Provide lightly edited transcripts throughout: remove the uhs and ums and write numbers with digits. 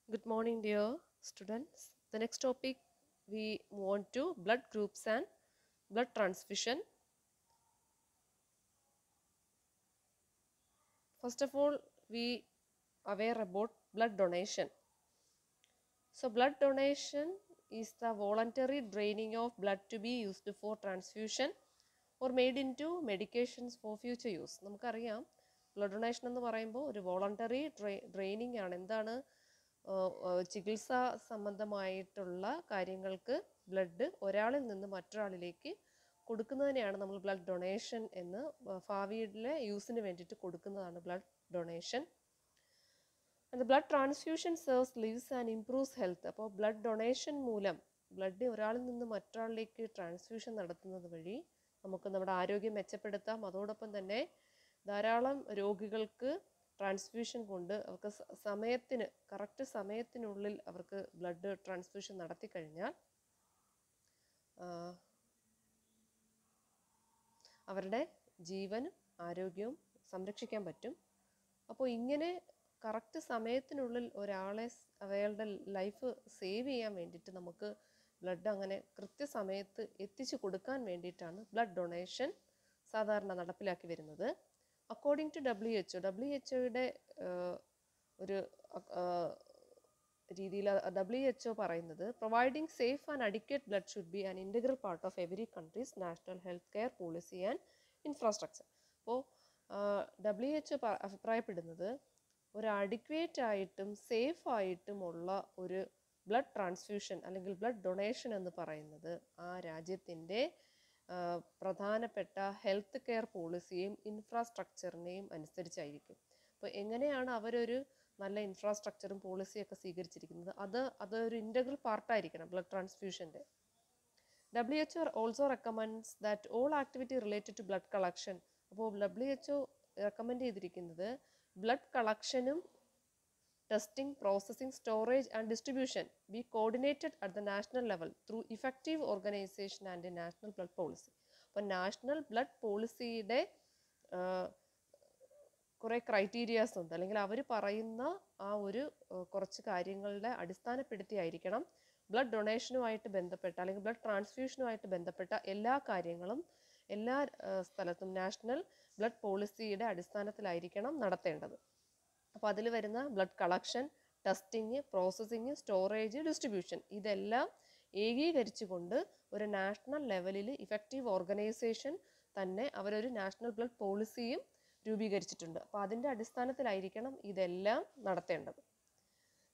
Good morning, dear students. The next topic we move on to blood groups and blood transfusion. First of all, we aware about blood donation. So, blood donation is the voluntary draining of blood to be used for transfusion or made into medications for future use. നമുക്കറിയാം blood donation എന്ന് പറയുമ്പോൾ ഒരു voluntary draining ആണ്. എന്താണ് ചികിത്സ സംബന്ധമായിട്ടുള്ള കാര്യങ്ങൾക്ക് blood ഒരാളിൽ നിന്ന് മറ്റൊരാളിലേക്ക് കൊടുക്കുന്നതിനെയാണ് നമ്മൾ ബ്ലഡ് ഡൊണേഷൻ എന്ന് ഭാവിയിലെ യൂസിന് വേണ്ടിയിട്ട് കൊടുക്കുന്നതാണ് blood donation. And blood transfusion serves lives and improves health. അപ്പോൾ ബ്ലഡ് ഡൊണേഷൻ മൂലം ബ്ലഡ് ഒരാളിൽ നിന്ന് മറ്റൊരാളിലേക്ക് ട്രാൻസ്ഫ്യൂഷൻ നടത്തുന്നത് വഴി നമുക്ക് നമ്മുടെ ആരോഗ്യം മെച്ചപ്പെടുത്താം. അതോടൊപ്പം തന്നെ ധാരാളം രോഗികൾക്ക് ട്രാൻസ്ഫ്യൂഷൻ കൊണ്ട് അവർക്ക് സമയത്തിന് കറക്റ്റ് സമയത്തിനുള്ളിൽ അവർക്ക് ബ്ലഡ് ട്രാൻസ്ഫ്യൂഷൻ നടത്തി കഴിഞ്ഞാൽ അവരുടെ ജീവനും ആരോഗ്യവും സംരക്ഷിക്കാൻ പറ്റും. അപ്പോൾ ഇങ്ങനെ കറക്റ്റ് സമയത്തിനുള്ളിൽ ഒരാളെ അയാളുടെ ലൈഫ് സേവ് ചെയ്യാൻ വേണ്ടിയിട്ട് നമുക്ക് ബ്ലഡ് അങ്ങനെ കൃത്യസമയത്ത് എത്തിച്ചു കൊടുക്കാൻ വേണ്ടിയിട്ടാണ് ബ്ലഡ് ഡൊണേഷൻ സാധാരണ നടപ്പിലാക്കി വരുന്നത്. അക്കോർഡിംഗ് ടു WHO ഒരു രീതിയിൽ WHO പറയുന്നത് providing safe and adequate blood should be an integral part of every countries national health care policy and infrastructure. അപ്പോൾ WHO അഭിപ്രായപ്പെടുന്നത് ഒരു അഡിക്വേറ്റ് ആയിട്ടും സേഫ് ആയിട്ടുമുള്ള ഒരു ബ്ലഡ് ട്രാൻസ്ഫ്യൂഷൻ അല്ലെങ്കിൽ ബ്ലഡ് ഡൊണേഷൻ എന്ന് പറയുന്നത് ആ രാജ്യത്തിൻ്റെ പ്രധാനപ്പെട്ട ഹെൽത്ത് കെയർ പോളിസിയെയും ഇൻഫ്രാസ്ട്രക്ചറിനെയും അനുസരിച്ചായിരിക്കും. അപ്പോൾ എങ്ങനെയാണ് അവരൊരു നല്ല ഇൻഫ്രാസ്ട്രക്ചറും പോളിസിയൊക്കെ സ്വീകരിച്ചിരിക്കുന്നത്, അതൊരു ഇൻറ്റഗ്രൽ പാർട്ടായിരിക്കണം ബ്ലഡ് ട്രാൻസ്ഫ്യൂഷൻ്റെ. WHO also recommends that all activity related to blood collection. അപ്പോൾ WHO റെക്കമെൻഡ് ചെയ്തിരിക്കുന്നത് ബ്ലഡ് കളക്ഷനും testing, processing, storage and distribution be coordinated at the national level through effective organization and a national blood policy. അപ്പോൾ national blood പോളിസിയുടെ കുറേ criterias ഉണ്ട്, അല്ലെങ്കിൽ അവർ പറയുന്ന ആ ഒരു കുറച്ച് കാര്യങ്ങളുടെ അടിസ്ഥാനപ്പെടുത്തിയായിരിക്കണം ബ്ലഡ് ഡൊണേഷനുമായിട്ട് ബന്ധപ്പെട്ട അല്ലെങ്കിൽ ബ്ലഡ് ട്രാൻസ്ഫ്യൂഷനുമായിട്ട് ബന്ധപ്പെട്ട എല്ലാ കാര്യങ്ങളും എല്ലാ സ്ഥലത്തും നാഷണൽ ബ്ലഡ് പോളിസിയുടെ അടിസ്ഥാനത്തിലായിരിക്കണം നടത്തേണ്ടത്. അപ്പോൾ അതിൽ വരുന്ന blood collection, testing, processing, storage, distribution ഇതെല്ലാം ഏകീകരിച്ചുകൊണ്ട് ഒരു നാഷണൽ ലെവലിൽ ഇഫക്റ്റീവ് ഓർഗനൈസേഷൻ തന്നെ അവരൊരു നാഷണൽ ബ്ലഡ് പോളിസിയും രൂപീകരിച്ചിട്ടുണ്ട്. അപ്പോൾ അതിൻ്റെ അടിസ്ഥാനത്തിലായിരിക്കണം ഇതെല്ലാം നടത്തേണ്ടത്.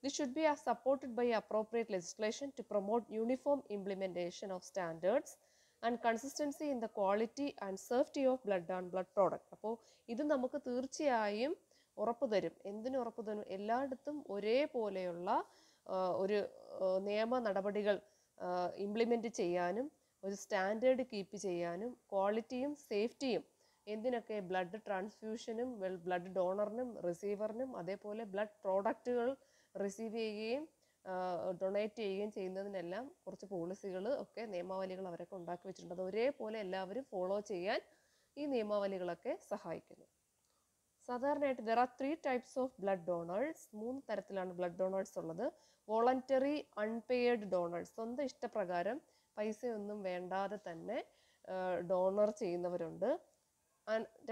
This should be supported by appropriate legislation to promote uniform implementation of standards and consistency in the quality and safety of blood and blood product. അപ്പോൾ ഇത് നമുക്ക് തീർച്ചയായും ഉറപ്പ് തരും. എന്തിനു ഉറപ്പ് തരും? എല്ലായിടത്തും ഒരേപോലെയുള്ള ഒരു നിയമ നടപടികൾ ഇംപ്ലിമെൻറ്റ് ചെയ്യാനും ഒരു സ്റ്റാൻഡേർഡ് കീപ്പ് ചെയ്യാനും ക്വാളിറ്റിയും സേഫ്റ്റിയും എന്തിനൊക്കെ ബ്ലഡ് ട്രാൻസ്ഫ്യൂഷനും ബ്ലഡ് ഡോണറിനും റിസീവറിനും അതേപോലെ ബ്ലഡ് പ്രോഡക്റ്റുകൾ റിസീവ് ചെയ്യുകയും ഡൊണേറ്റ് ചെയ്യുകയും ചെയ്യുന്നതിനെല്ലാം കുറച്ച് പോളിസികൾ ഒക്കെ നിയമാവലികൾ അവരൊക്കെ ഉണ്ടാക്കി വെച്ചിട്ടുണ്ട്. അത് ഒരേപോലെ എല്ലാവരും ഫോളോ ചെയ്യാൻ ഈ നിയമാവലികളൊക്കെ സഹായിക്കുന്നു. സാധാരണയായിട്ട് there are 3 types of blood donors. 3 തരത്തിലാണ് ബ്ലഡ് ഡോണേഴ്സ് ഉള്ളത്. വോളണ്ടറി അൺപെയ്ഡ് ഡോണേഴ്സ്, സ്വന്തം ഇഷ്ടപ്രകാരം പൈസയൊന്നും വേണ്ടാതെ തന്നെ ഡോണർ ചെയ്യുന്നവരുണ്ട്.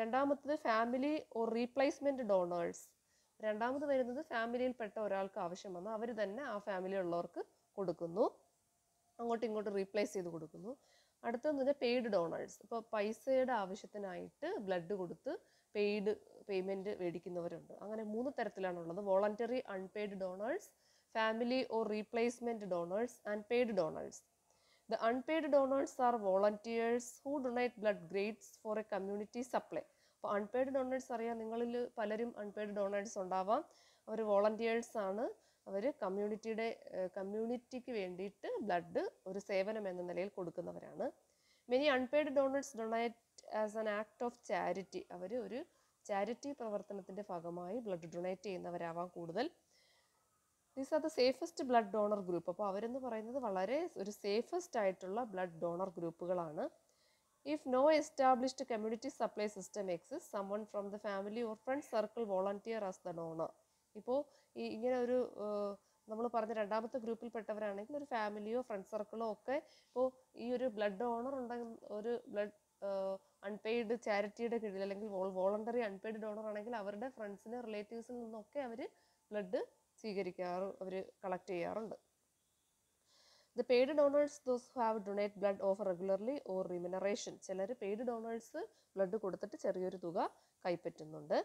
രണ്ടാമത്തത് ഫാമിലി ഓർ റീപ്ലേസ്മെൻറ്റ് ഡോണേഴ്സ്. രണ്ടാമത് വരുന്നത് ഫാമിലിയിൽപ്പെട്ട ഒരാൾക്ക് ആവശ്യം വന്നാൽ അവർ തന്നെ ആ ഫാമിലിയുള്ളവർക്ക് കൊടുക്കുന്നു, അങ്ങോട്ടും ഇങ്ങോട്ടും റീപ്ലേസ് ചെയ്ത് കൊടുക്കുന്നു. അടുത്തത് പെയ്ഡ് ഡോണേഴ്സ്. ഇപ്പോൾ പൈസയുടെ ആവശ്യത്തിനായിട്ട് ബ്ലഡ് കൊടുത്ത് പേയ്മെൻറ്റ് മേടിക്കുന്നവരുണ്ട്. അങ്ങനെ 3 തരത്തിലാണുള്ളത്: voluntary unpaid donors, family or replacement donors and paid donors. The unpaid donors are volunteers who donate blood grades for a community supply. അപ്പോൾ അൺപെയ്ഡ് ഡോണേഴ്സ് അറിയാം, നിങ്ങളിൽ പലരും അൺപെയ്ഡ് ഡോണേഴ്സ് ഉണ്ടാവാം. അവർ വോളണ്ടിയേഴ്സ് ആണ്. അവർ കമ്മ്യൂണിറ്റിക്ക് വേണ്ടിയിട്ട് ബ്ലഡ് ഒരു സേവനം എന്ന നിലയിൽ കൊടുക്കുന്നവരാണ്. Many unpaid donors donate as an act of charity. അവർ ഒരു ചാരിറ്റി പ്രവർത്തനത്തിൻ്റെ ഭാഗമായി ബ്ലഡ് ഡൊണേറ്റ് ചെയ്യുന്നവരാവാം കൂടുതൽ. These are the safest blood donor group. അപ്പോൾ അവരെന്ന് പറയുന്നത് വളരെ ഒരു സേഫസ്റ്റ് ആയിട്ടുള്ള ബ്ലഡ് ഡോണർ ഗ്രൂപ്പുകളാണ്. If no established community supply system exist, someone from the family or friend circle volunteer as the donor. ഇപ്പോൾ ഇങ്ങനെ ഒരു നമ്മൾ പറഞ്ഞ രണ്ടാമത്തെ ഗ്രൂപ്പിൽപ്പെട്ടവരാണെങ്കിൽ ഒരു ഫാമിലിയോ ഫ്രണ്ട് സർക്കിളോ ഒക്കെ ഇപ്പോൾ ഈ ഒരു ബ്ലഡ് ഡോണർ ഉണ്ടെങ്കിൽ ഒരു ബ്ലഡ് അൺപെയ്ഡ് ചാരിറ്റിയുടെ കീഴിൽ അല്ലെങ്കിൽ വോളണ്ടറി അൺപെയ്ഡ് ഡോണർ ആണെങ്കിൽ അവരുടെ ഫ്രണ്ട്സിന് റിലേറ്റീവ്സിൽ നിന്നൊക്കെ അവർ ബ്ലഡ് അവർ കളക്ട് ചെയ്യാറുണ്ട്. The paid donors, those who have donate blood offer regularly or remuneration. ചിലർ പെയ്ഡ് ഡോണേഴ്സ് ബ്ലഡ് കൊടുത്തിട്ട് ചെറിയൊരു തുക കൈപ്പറ്റുന്നുണ്ട്.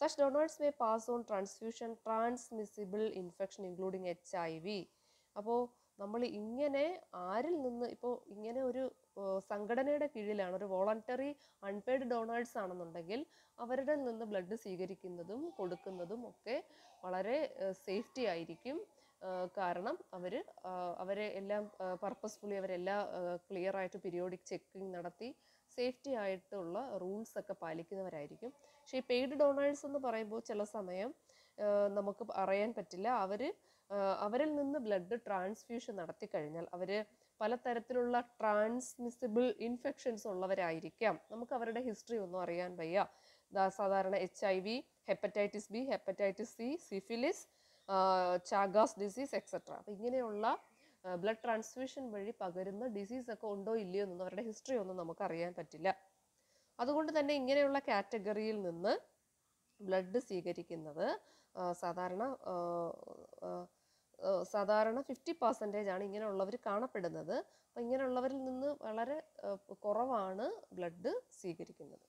Such donors may pass on transfusion transmissible infection including HIV. അപ്പോൾ നമ്മൾ ഇങ്ങനെ ആരിൽ നിന്ന് ഇപ്പോൾ ഇങ്ങനെ ഒരു സംഘടനയുടെ കീഴിലാണ് ഒരു വോളണ്ടറി അൺപെയ്ഡ് ഡോണേഴ്സ് ആണെന്നുണ്ടെങ്കിൽ അവരുടെ നിന്ന് ബ്ലഡ് സ്വീകരിക്കുന്നതും കൊടുക്കുന്നതും ഒക്കെ വളരെ സേഫ്റ്റി ആയിരിക്കും. കാരണം അവരെ എല്ലാം പർപ്പസ്ഫുള്ളി അവരെല്ലാം ക്ലിയർ ആയിട്ട് പീരിയോഡിക് ചെക്കിങ് നടത്തി സേഫ്റ്റി ആയിട്ടുള്ള റൂൾസ് ഒക്കെ പാലിക്കുന്നവരായിരിക്കും. പക്ഷേ ഈ പെയ്ഡ് ഡോണേഴ്സ് എന്ന് പറയുമ്പോൾ ചില സമയം നമുക്ക് അറിയാൻ പറ്റില്ല. അവരിൽ നിന്ന് ബ്ലഡ് ട്രാൻസ്ഫ്യൂഷൻ നടത്തി കഴിഞ്ഞാൽ അവർ പലതരത്തിലുള്ള ട്രാൻസ്മിസിബിൾ ഇൻഫെക്ഷൻസ് ഉള്ളവരായിരിക്കാം. നമുക്ക് അവരുടെ ഹിസ്റ്ററി ഒന്നും അറിയാൻ വയ്യ. സാധാരണ HIV, hepatitis B, hepatitis C, syphilis, Chagas disease etcetera. അപ്പം ഇങ്ങനെയുള്ള ബ്ലഡ് ട്രാൻസ്ഫ്യൂഷൻ വഴി പകരുന്ന ഡിസീസ് ഒക്കെ ഉണ്ടോ ഇല്ലയോ എന്നൊന്നും അവരുടെ ഹിസ്റ്ററി ഒന്നും നമുക്ക് അറിയാൻ പറ്റില്ല. അതുകൊണ്ട് തന്നെ ഇങ്ങനെയുള്ള കാറ്റഗറിയിൽ നിന്ന് ബ്ലഡ് സ്വീകരിക്കുന്നത് സാധാരണ 50% ആണ് ഇങ്ങനെയുള്ളവർ കാണപ്പെടുന്നത്. അപ്പം ഇങ്ങനെയുള്ളവരിൽ നിന്ന് വളരെ കുറവാണ് ബ്ലഡ് സ്വീകരിക്കുന്നത്.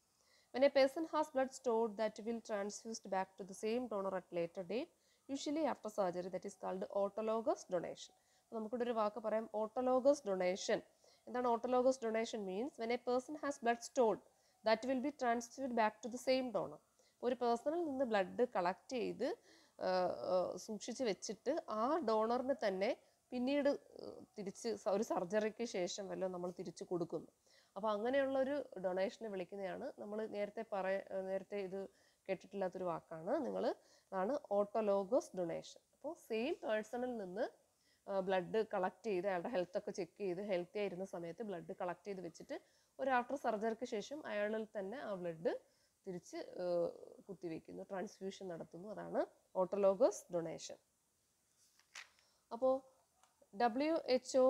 When a person has blood stored that will transfused back to the same donor at later date, usually after surgery, that is called autologous donation. നമുക്കിവിടെ ഒരു വാക്ക് പറയാം, autologous donation. എന്താണ് autologous donation means? When a person has blood stored that will be transferred back to the same donor. ഒരു പേഴ്സണിൽ നിന്ന് blood collect ചെയ്ത് സൂക്ഷിച്ച് വെച്ചിട്ട് ആ ഡോണറിന് തന്നെ പിന്നീട് തിരിച്ച് ഒരു സർജറിക്ക് ശേഷം വല്ലതും നമ്മൾ തിരിച്ചു കൊടുക്കുന്നു. അപ്പോൾ അങ്ങനെയുള്ള ഒരു ഡൊണേഷനെ വിളിക്കുന്നതാണ് നമ്മൾ നേരത്തെ ഇത് കേട്ടിട്ടില്ലാത്തൊരു വാക്കാണ്. അതാണ് ഓട്ടോലോഗസ് ഡൊണേഷൻ. അപ്പോൾ സെയിം പേഴ്സണിൽ നിന്ന് ബ്ലഡ് കളക്ട് ചെയ്ത് അയാളുടെ ഹെൽത്തൊക്കെ ചെക്ക് ചെയ്ത് ഹെൽത്തി ആയിരുന്ന സമയത്ത് ബ്ലഡ് കളക്ട് ചെയ്ത് വെച്ചിട്ട് ഒരു ആഫ്റ്റർ സർജറിക്ക് ശേഷം അയാളിൽ തന്നെ ആ ബ്ലഡ് തിരിച്ച് കുത്തിവെക്കുന്നു, ട്രാൻസ്ഫ്യൂഷൻ നടത്തുന്നു. അതാണ് ഓട്ടോലോഗസ് ഡൊണേഷൻ. അപ്പോൾ WHO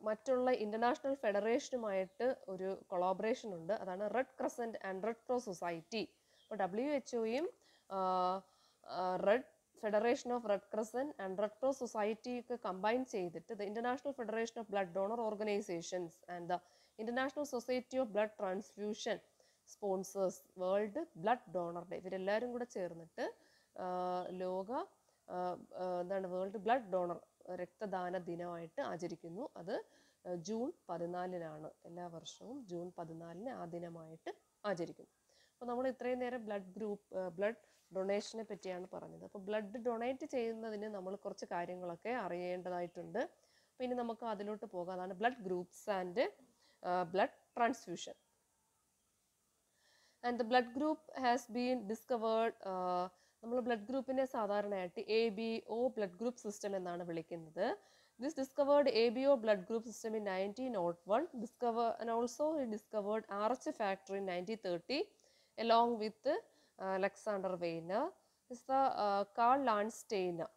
മറ്റുള്ള ഇൻ്റർനാഷണൽ ഫെഡറേഷനുമായിട്ട് ഒരു കൊളാബറേഷൻ ഉണ്ട്. അതാണ് red crescent and red cross society. അപ്പോൾ WHOയും federation of red crescent and red cross society ഒക്കെ കമ്പൈൻ ചെയ്തിട്ട് the international federation of blood donor organisations and the international society of blood transfusion sponsors world blood donor day. ഇവരെല്ലാവരും കൂടെ ചേർന്നിട്ട് world blood donor രക്തദാന ദിനമായിട്ട് ആചരിക്കുന്നു. അത് June 14 എല്ലാ വർഷവും ജൂൺ 14 ആ ദിനമായിട്ട് ആചരിക്കുന്നു. അപ്പോൾ നമ്മൾ ഇത്രയും നേരം ബ്ലഡ് ഡൊണേഷനെ പറ്റിയാണ് പറഞ്ഞത്. അപ്പോൾ ബ്ലഡ് ഡൊണേറ്റ് ചെയ്യുന്നതിന് നമ്മൾ കുറച്ച് കാര്യങ്ങളൊക്കെ അറിയേണ്ടതായിട്ടുണ്ട്. അപ്പോൾ ഇനി നമുക്ക് അതിലോട്ട് പോകാം. അതാണ് blood groups and blood transfusion. And the blood group has been discovered. നമ്മൾ ബ്ലഡ് ഗ്രൂപ്പിനെ സാധാരണയായിട്ട് ABO ബ്ലഡ് ഗ്രൂപ്പ് സിസ്റ്റം എന്നാണ് വിളിക്കുന്നത്. This discovered ABO blood group system in 1901. And also discovered RH factor in 1930 along with Alexander Weiner. Is the Karl Landsteiner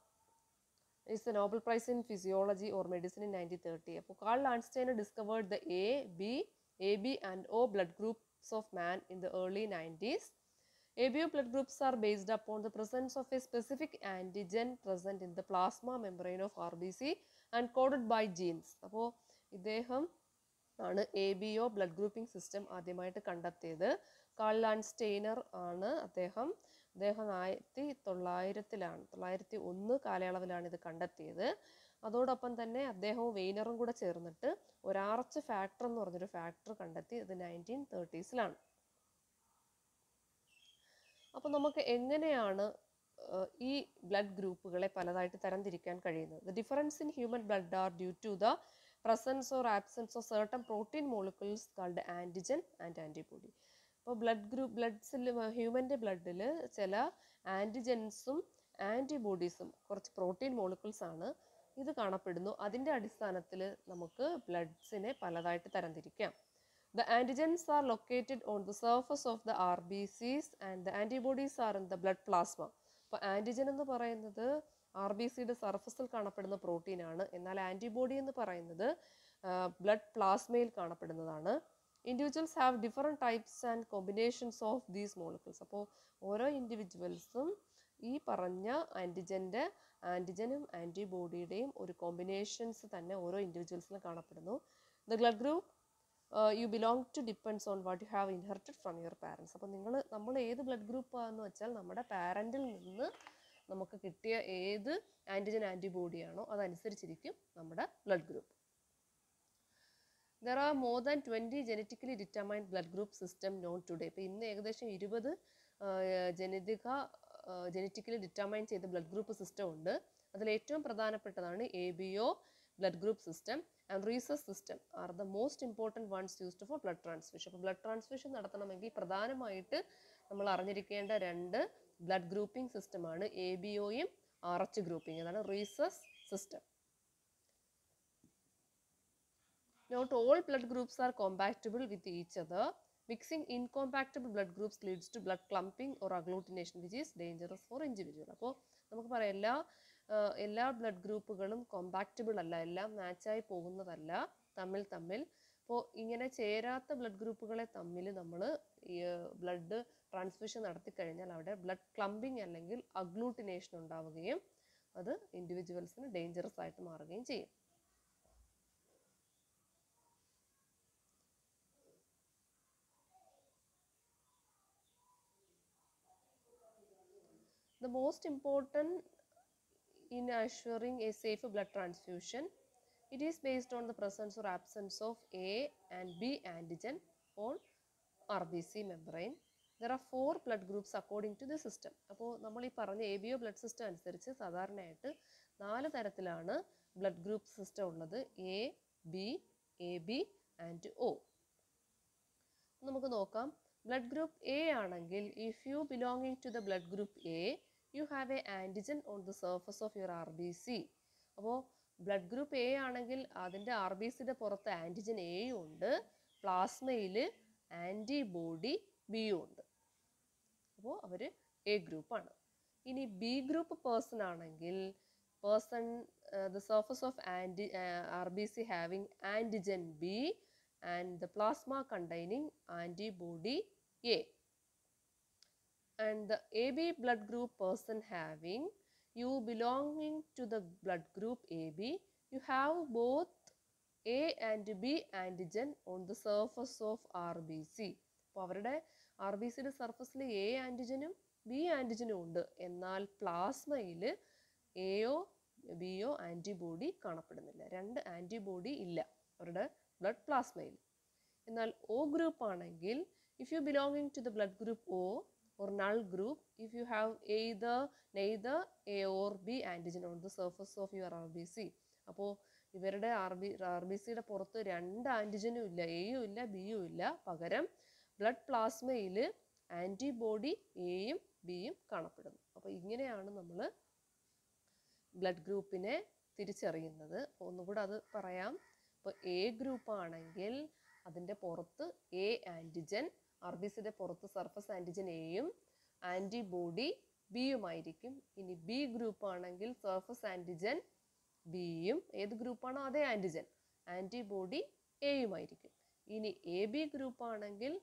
is the Nobel Prize in Physiology or Medicine in 1930. അപ്പോൾ Karl Landsteiner discovered the AB and O blood groups of man in the early 90s. ABO blood groups are based upon the presence of a specific antigen present in the plasma membrane of RBC and coded by genes. അപ്പോൾ ഇദ്ദേഹം ആണ് ABO blood grouping system ആദ്യമായിട്ട് കണ്ടെത്തിയത്. Call Landsteiner ആണ് അദ്ദേഹം 1901 കാലയളവിലാണ് ഇത് കണ്ടെത്തിയത്. അതോടൊപ്പം തന്നെ അദ്ദേഹവും വെയ്നറും കൂടെ ചേർന്നിട്ട് ഒരു RH ഫാക്ടർ എന്ന് പറഞ്ഞൊരു ഫാക്ടർ കണ്ടെത്തി. ഇത് 1930s. അപ്പോൾ നമുക്ക് എങ്ങനെയാണ് ഈ ബ്ലഡ് ഗ്രൂപ്പുകളെ പലതായിട്ട് തരംതിരിക്കാൻ കഴിയുന്നത്? The difference in human blood are due to the presence or absence of certain protein molecules called antigen and antibody. അപ്പോൾ ഹ്യൂമൻ്റെ ബ്ലഡിൽ ചില ആൻറ്റിജൻസും ആൻറ്റിബോഡീസും കുറച്ച് പ്രോട്ടീൻ മോളിക്യൂൾസ് ആണ് ഇത് കാണപ്പെടുന്നു. അതിൻ്റെ അടിസ്ഥാനത്തിൽ നമുക്ക് ബ്ലഡ്സിനെ പലതായിട്ട് തരംതിരിക്കാം. The antigens are located on the surface of the RBCs and the antibodies are in the blood plasma. അപ്പോൾ ആൻറ്റിജൻ എന്ന് പറയുന്നത് RBCയുടെ സർഫസിൽ കാണപ്പെടുന്ന പ്രോട്ടീനാണ്. എന്നാൽ ആൻറ്റിബോഡി എന്ന് പറയുന്നത് ബ്ലഡ് പ്ലാസ്മയിൽ കാണപ്പെടുന്നതാണ്. Individuals have different types and combinations of these molecules. അപ്പോൾ ഓരോ ഇൻഡിവിജ്വൽസും ഈ പറഞ്ഞ ആൻറ്റിജനും ആൻറ്റിബോഡിയുടെയും ഒരു കോമ്പിനേഷൻസ് തന്നെ ഓരോ ഇൻഡിവിജ്വൽസിലും കാണപ്പെടുന്നു. The blood group you belong to depends on what you have inherited from your parents. അപ്പോൾ നമ്മൾ ഏത് ബ്ലഡ് ഗ്രൂപ്പാണെന്ന് വെച്ചാൽ നമ്മുടെ പാരൻറ്റിൽ നിന്ന് നമുക്ക് കിട്ടിയ ഏത് ആൻറ്റിജൻ ആൻറ്റിബോഡിയാണോ അതനുസരിച്ചിരിക്കും നമ്മുടെ blood group. There are more than 20 genetically determined blood group system known today. ഇപ്പോൾ ഇന്ന് ഏകദേശം 20 ജനറ്റിക്കലി ഡിറ്റർമൈൻ ചെയ്ത ബ്ലഡ് ഗ്രൂപ്പ് സിസ്റ്റം ഉണ്ട്. അതിൽ ഏറ്റവും പ്രധാനപ്പെട്ടതാണ് ABO blood group system and rhesus system are the most important ones used for blood transfusion. അപ്പോൾ blood transfusion നടത്തണമെങ്കിൽ പ്രധാനമായിട്ട് നമ്മൾ അറിഞ്ഞിരിക്കേണ്ട രണ്ട് ബ്ലഡ് ഗ്രൂപ്പിംഗ് സിസ്റ്റമാണ് ABOയും RH ഗ്രൂപ്പിംഗ്. അതാണ് rhesus system. Not all blood groups are compatible with each other. Mixing incompatible blood groups leads to blood clumping or agglutination, which is dangerous for individual. അപ്പോൾ നമുക്ക് പറയാം എല്ലാ ബ്ലഡ് ഗ്രൂപ്പുകളും compactable അല്ല, എല്ലാം മാച്ചായി പോകുന്നതല്ല തമ്മിൽ. അപ്പോൾ ഇങ്ങനെ ചേരാത്ത ബ്ലഡ് ഗ്രൂപ്പുകളെ തമ്മിൽ നമ്മൾ ഈ ബ്ലഡ് ട്രാൻസ്ഫ്യൂഷൻ നടത്തി കഴിഞ്ഞാൽ അവിടെ ബ്ലഡ് ക്ലംപിംഗ് അല്ലെങ്കിൽ അഗ്ലൂട്ടിനേഷൻ ഉണ്ടാവുകയും അത് ഇൻഡിവിജ്വൽസിന് ഡേഞ്ചറസ് ആയിട്ട് മാറുകയും ചെയ്യും. The most important in assuring a safe blood transfusion, it is based on the presence or absence of A and B antigen on RBC membrane. There are 4 blood groups according to the system. അപ്പോൾ നമ്മൾ ഈ പറഞ്ഞ ABO blood system അനുസരിച്ച് സാധാരണയായിട്ട് 4 തരത്തിലാണ് blood group system ഉള്ളത്. A, B, AB and O. നമുക്ക് നോക്കാം. ബ്ലഡ് ഗ്രൂപ്പ് A ആണെങ്കിൽ if you belonging to the blood group A, you have a antigen on the surface of your RBC. അപ്പോൾ blood group A ആണെങ്കിൽ അതിൻ്റെ RBCയുടെ പുറത്ത് antigen Aയും ഉണ്ട്, പ്ലാസ്മയിൽ antibody Bയും ഉണ്ട്. അപ്പോൾ അവർ A ഗ്രൂപ്പാണ്. ഇനി B ഗ്രൂപ്പ് പേഴ്സൺ ആണെങ്കിൽ the surface of RBC having antigen B and the plasma containing antibody A. And the AB blood group person having, you belonging to the blood group AB, you have both A and B antigen on the surface of RBC. അപ്പോൾ അവരുടെ RBCയുടെ സർഫസിൽ A ആൻറ്റിജനും B ആൻറ്റിജനും ഉണ്ട്. എന്നാൽ പ്ലാസ്മയിൽ Aയോ Bയോ antibody കാണപ്പെടുന്നില്ല. 2 antibody ഇല്ല അവരുടെ blood പ്ലാസ്മയിൽ. എന്നാൽ O group ആണെങ്കിൽ if you belonging to the blood group O or null group, if you have neither A or B antigen on the surface of your RBC. അപ്പോൾ ഇവരുടെ RBCയുടെ പുറത്ത് 2 ആൻറ്റിജനും ഇല്ല, Aയും ഇല്ല Bയും ഇല്ല. പകരം ബ്ലഡ് പ്ലാസ്മയിൽ ആൻറ്റിബോഡി Aയും Bയും കാണപ്പെടുന്നു. അപ്പോൾ ഇങ്ങനെയാണ് നമ്മൾ ബ്ലഡ് ഗ്രൂപ്പിനെ തിരിച്ചറിയുന്നത്. ഒന്നുകൂടെ അത് പറയാം. ഇപ്പോൾ A ഗ്രൂപ്പ് ആണെങ്കിൽ അതിൻ്റെ പുറത്ത് A ആൻറ്റിജൻ, RBCയുടെ പുറത്ത് സർഫസ് ആൻറ്റിജൻ Aയും ആൻറ്റിബോഡി Bയുമായിരിക്കും. ഇനി B ഗ്രൂപ്പ് ആണെങ്കിൽ സർഫസ് ആൻറ്റിജൻ Bയും ഏത് ഗ്രൂപ്പാണോ അതേ ആൻറ്റിജൻ ആൻറ്റിബോഡി Aയുമായിരിക്കും. ഇനി AB ഗ്രൂപ്പ് ആണെങ്കിൽ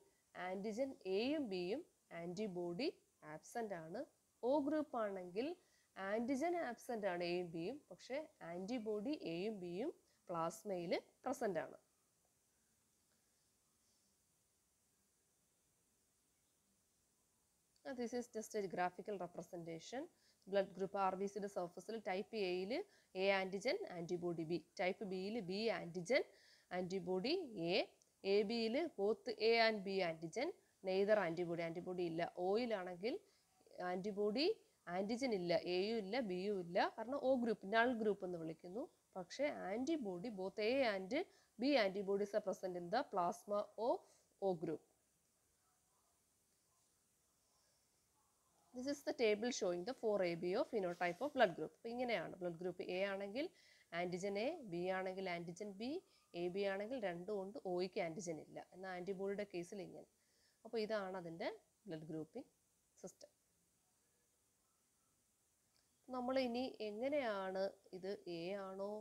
ആൻറ്റിജൻ Aയും Bയും ആൻറ്റിബോഡി ആബ്സെൻ്റ് ആണ്. O ഗ്രൂപ്പ് ആണെങ്കിൽ ആൻറ്റിജൻ ആബ്സെൻ്റ് ആണ് Aയും Bയും, പക്ഷേ ആൻറ്റിബോഡി Aയും Bയും പ്ലാസ്മയിൽ പ്രസൻ്റ് ആണ്. This is just a graphical representation. Blood group RBCയുടെ സർഫസിൽ ടൈപ്പ് എയിൽ A antigen antibody B, type ബിയിൽ B antigen antibody A, ABയിൽ both A and B antigen, neither antibody ഇല്ല. ഓയിലാണെങ്കിൽ antibody antigen ഇല്ല, Aയും ഇല്ല Bയും ഇല്ല, കാരണം O ഗ്രൂപ്പ് നൾ ഗ്രൂപ്പ് എന്ന് വിളിക്കുന്നു. പക്ഷേ antibody both A and B antibodies are present in the plasma of O group. This is the table showing the 4 ABO phenotype of blood group. അപ്പോൾ ഇങ്ങനെയാണ് blood group A ആണെങ്കിൽ antigen A, B ആണെങ്കിൽ antigen B, AB ആണെങ്കിൽ 2 ഉണ്ട്, Oയ്ക്ക് antigen ഇല്ല. എന്നാൽ ആൻറ്റിബോഡിയുടെ കേസിൽ ഇങ്ങനെ. അപ്പോൾ ഇതാണ് അതിൻ്റെ ബ്ലഡ് ഗ്രൂപ്പിംഗ് സിസ്റ്റം. നമ്മൾ ഇനി എങ്ങനെയാണ് ഇത് എ ആണോ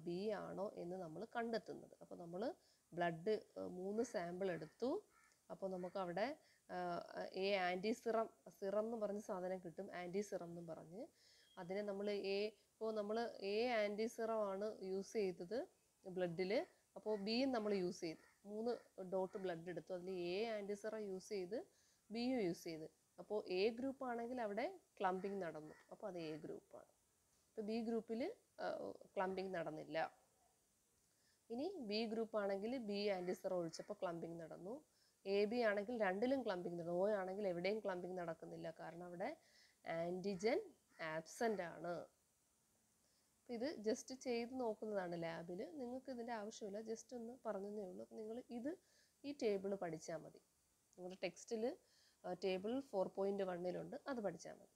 ബി ആണോ എന്ന് നമ്മൾ കണ്ടെത്തുന്നത്? അപ്പോൾ നമ്മൾ ബ്ലഡ് 3 സാമ്പിൾ എടുത്തു. അപ്പോൾ നമുക്ക് അവിടെ എ ആൻറ്റി സിറം എന്ന് പറഞ്ഞ സാധനം കിട്ടും, ആൻറ്റി സിറം എന്നും പറഞ്ഞ്. അതിനെ നമ്മൾ ഇപ്പോൾ നമ്മൾ എ ആൻറ്റി സിറം ആണ് യൂസ് ചെയ്തത് ബ്ലഡിൽ. അപ്പോൾ ബിയും നമ്മൾ യൂസ് ചെയ്തു, 3 ഡോട്ട് ബ്ലഡ് എടുത്തു. അതിൽ എ ആൻറ്റി സിറം യൂസ് ചെയ്ത് ബിയും യൂസ് ചെയ്ത്. അപ്പോൾ എ ഗ്രൂപ്പ് ആണെങ്കിൽ അവിടെ ക്ലംപിങ് നടന്നു, അപ്പോൾ അത് എ ഗ്രൂപ്പാണ്. ഇപ്പോൾ ബി ഗ്രൂപ്പിൽ ക്ലംപിങ് നടന്നില്ല. ഇനി ബി ഗ്രൂപ്പ് ആണെങ്കിൽ ബി ആൻറ്റി സിറം ഒഴിച്ചപ്പോൾ ക്ലംപിങ് നടന്നു. എ ബി ആണെങ്കിൽ രണ്ടിലും ക്ലംപിങ് നടന്നു. ഒ ആണെങ്കിൽ എവിടെയും ക്ലംപിങ് നടക്കുന്നില്ല, കാരണം അവിടെ ആൻറ്റിജൻ ആബ്സെൻ്റ് ആണ്. ഇത് ജസ്റ്റ് ചെയ്ത് നോക്കുന്നതാണ് ലാബിൽ. നിങ്ങൾക്ക് ഇതിൻ്റെ ആവശ്യമില്ല, ജസ്റ്റ് ഒന്ന് പറഞ്ഞതേ ഉള്ളൂ. അപ്പോൾ നിങ്ങൾ ഈ ടേബിൾ പഠിച്ചാൽ മതി. നിങ്ങളുടെ ടെക്സ്റ്റിൽ ടേബിൾ 4.1 അത് പഠിച്ചാൽ മതി.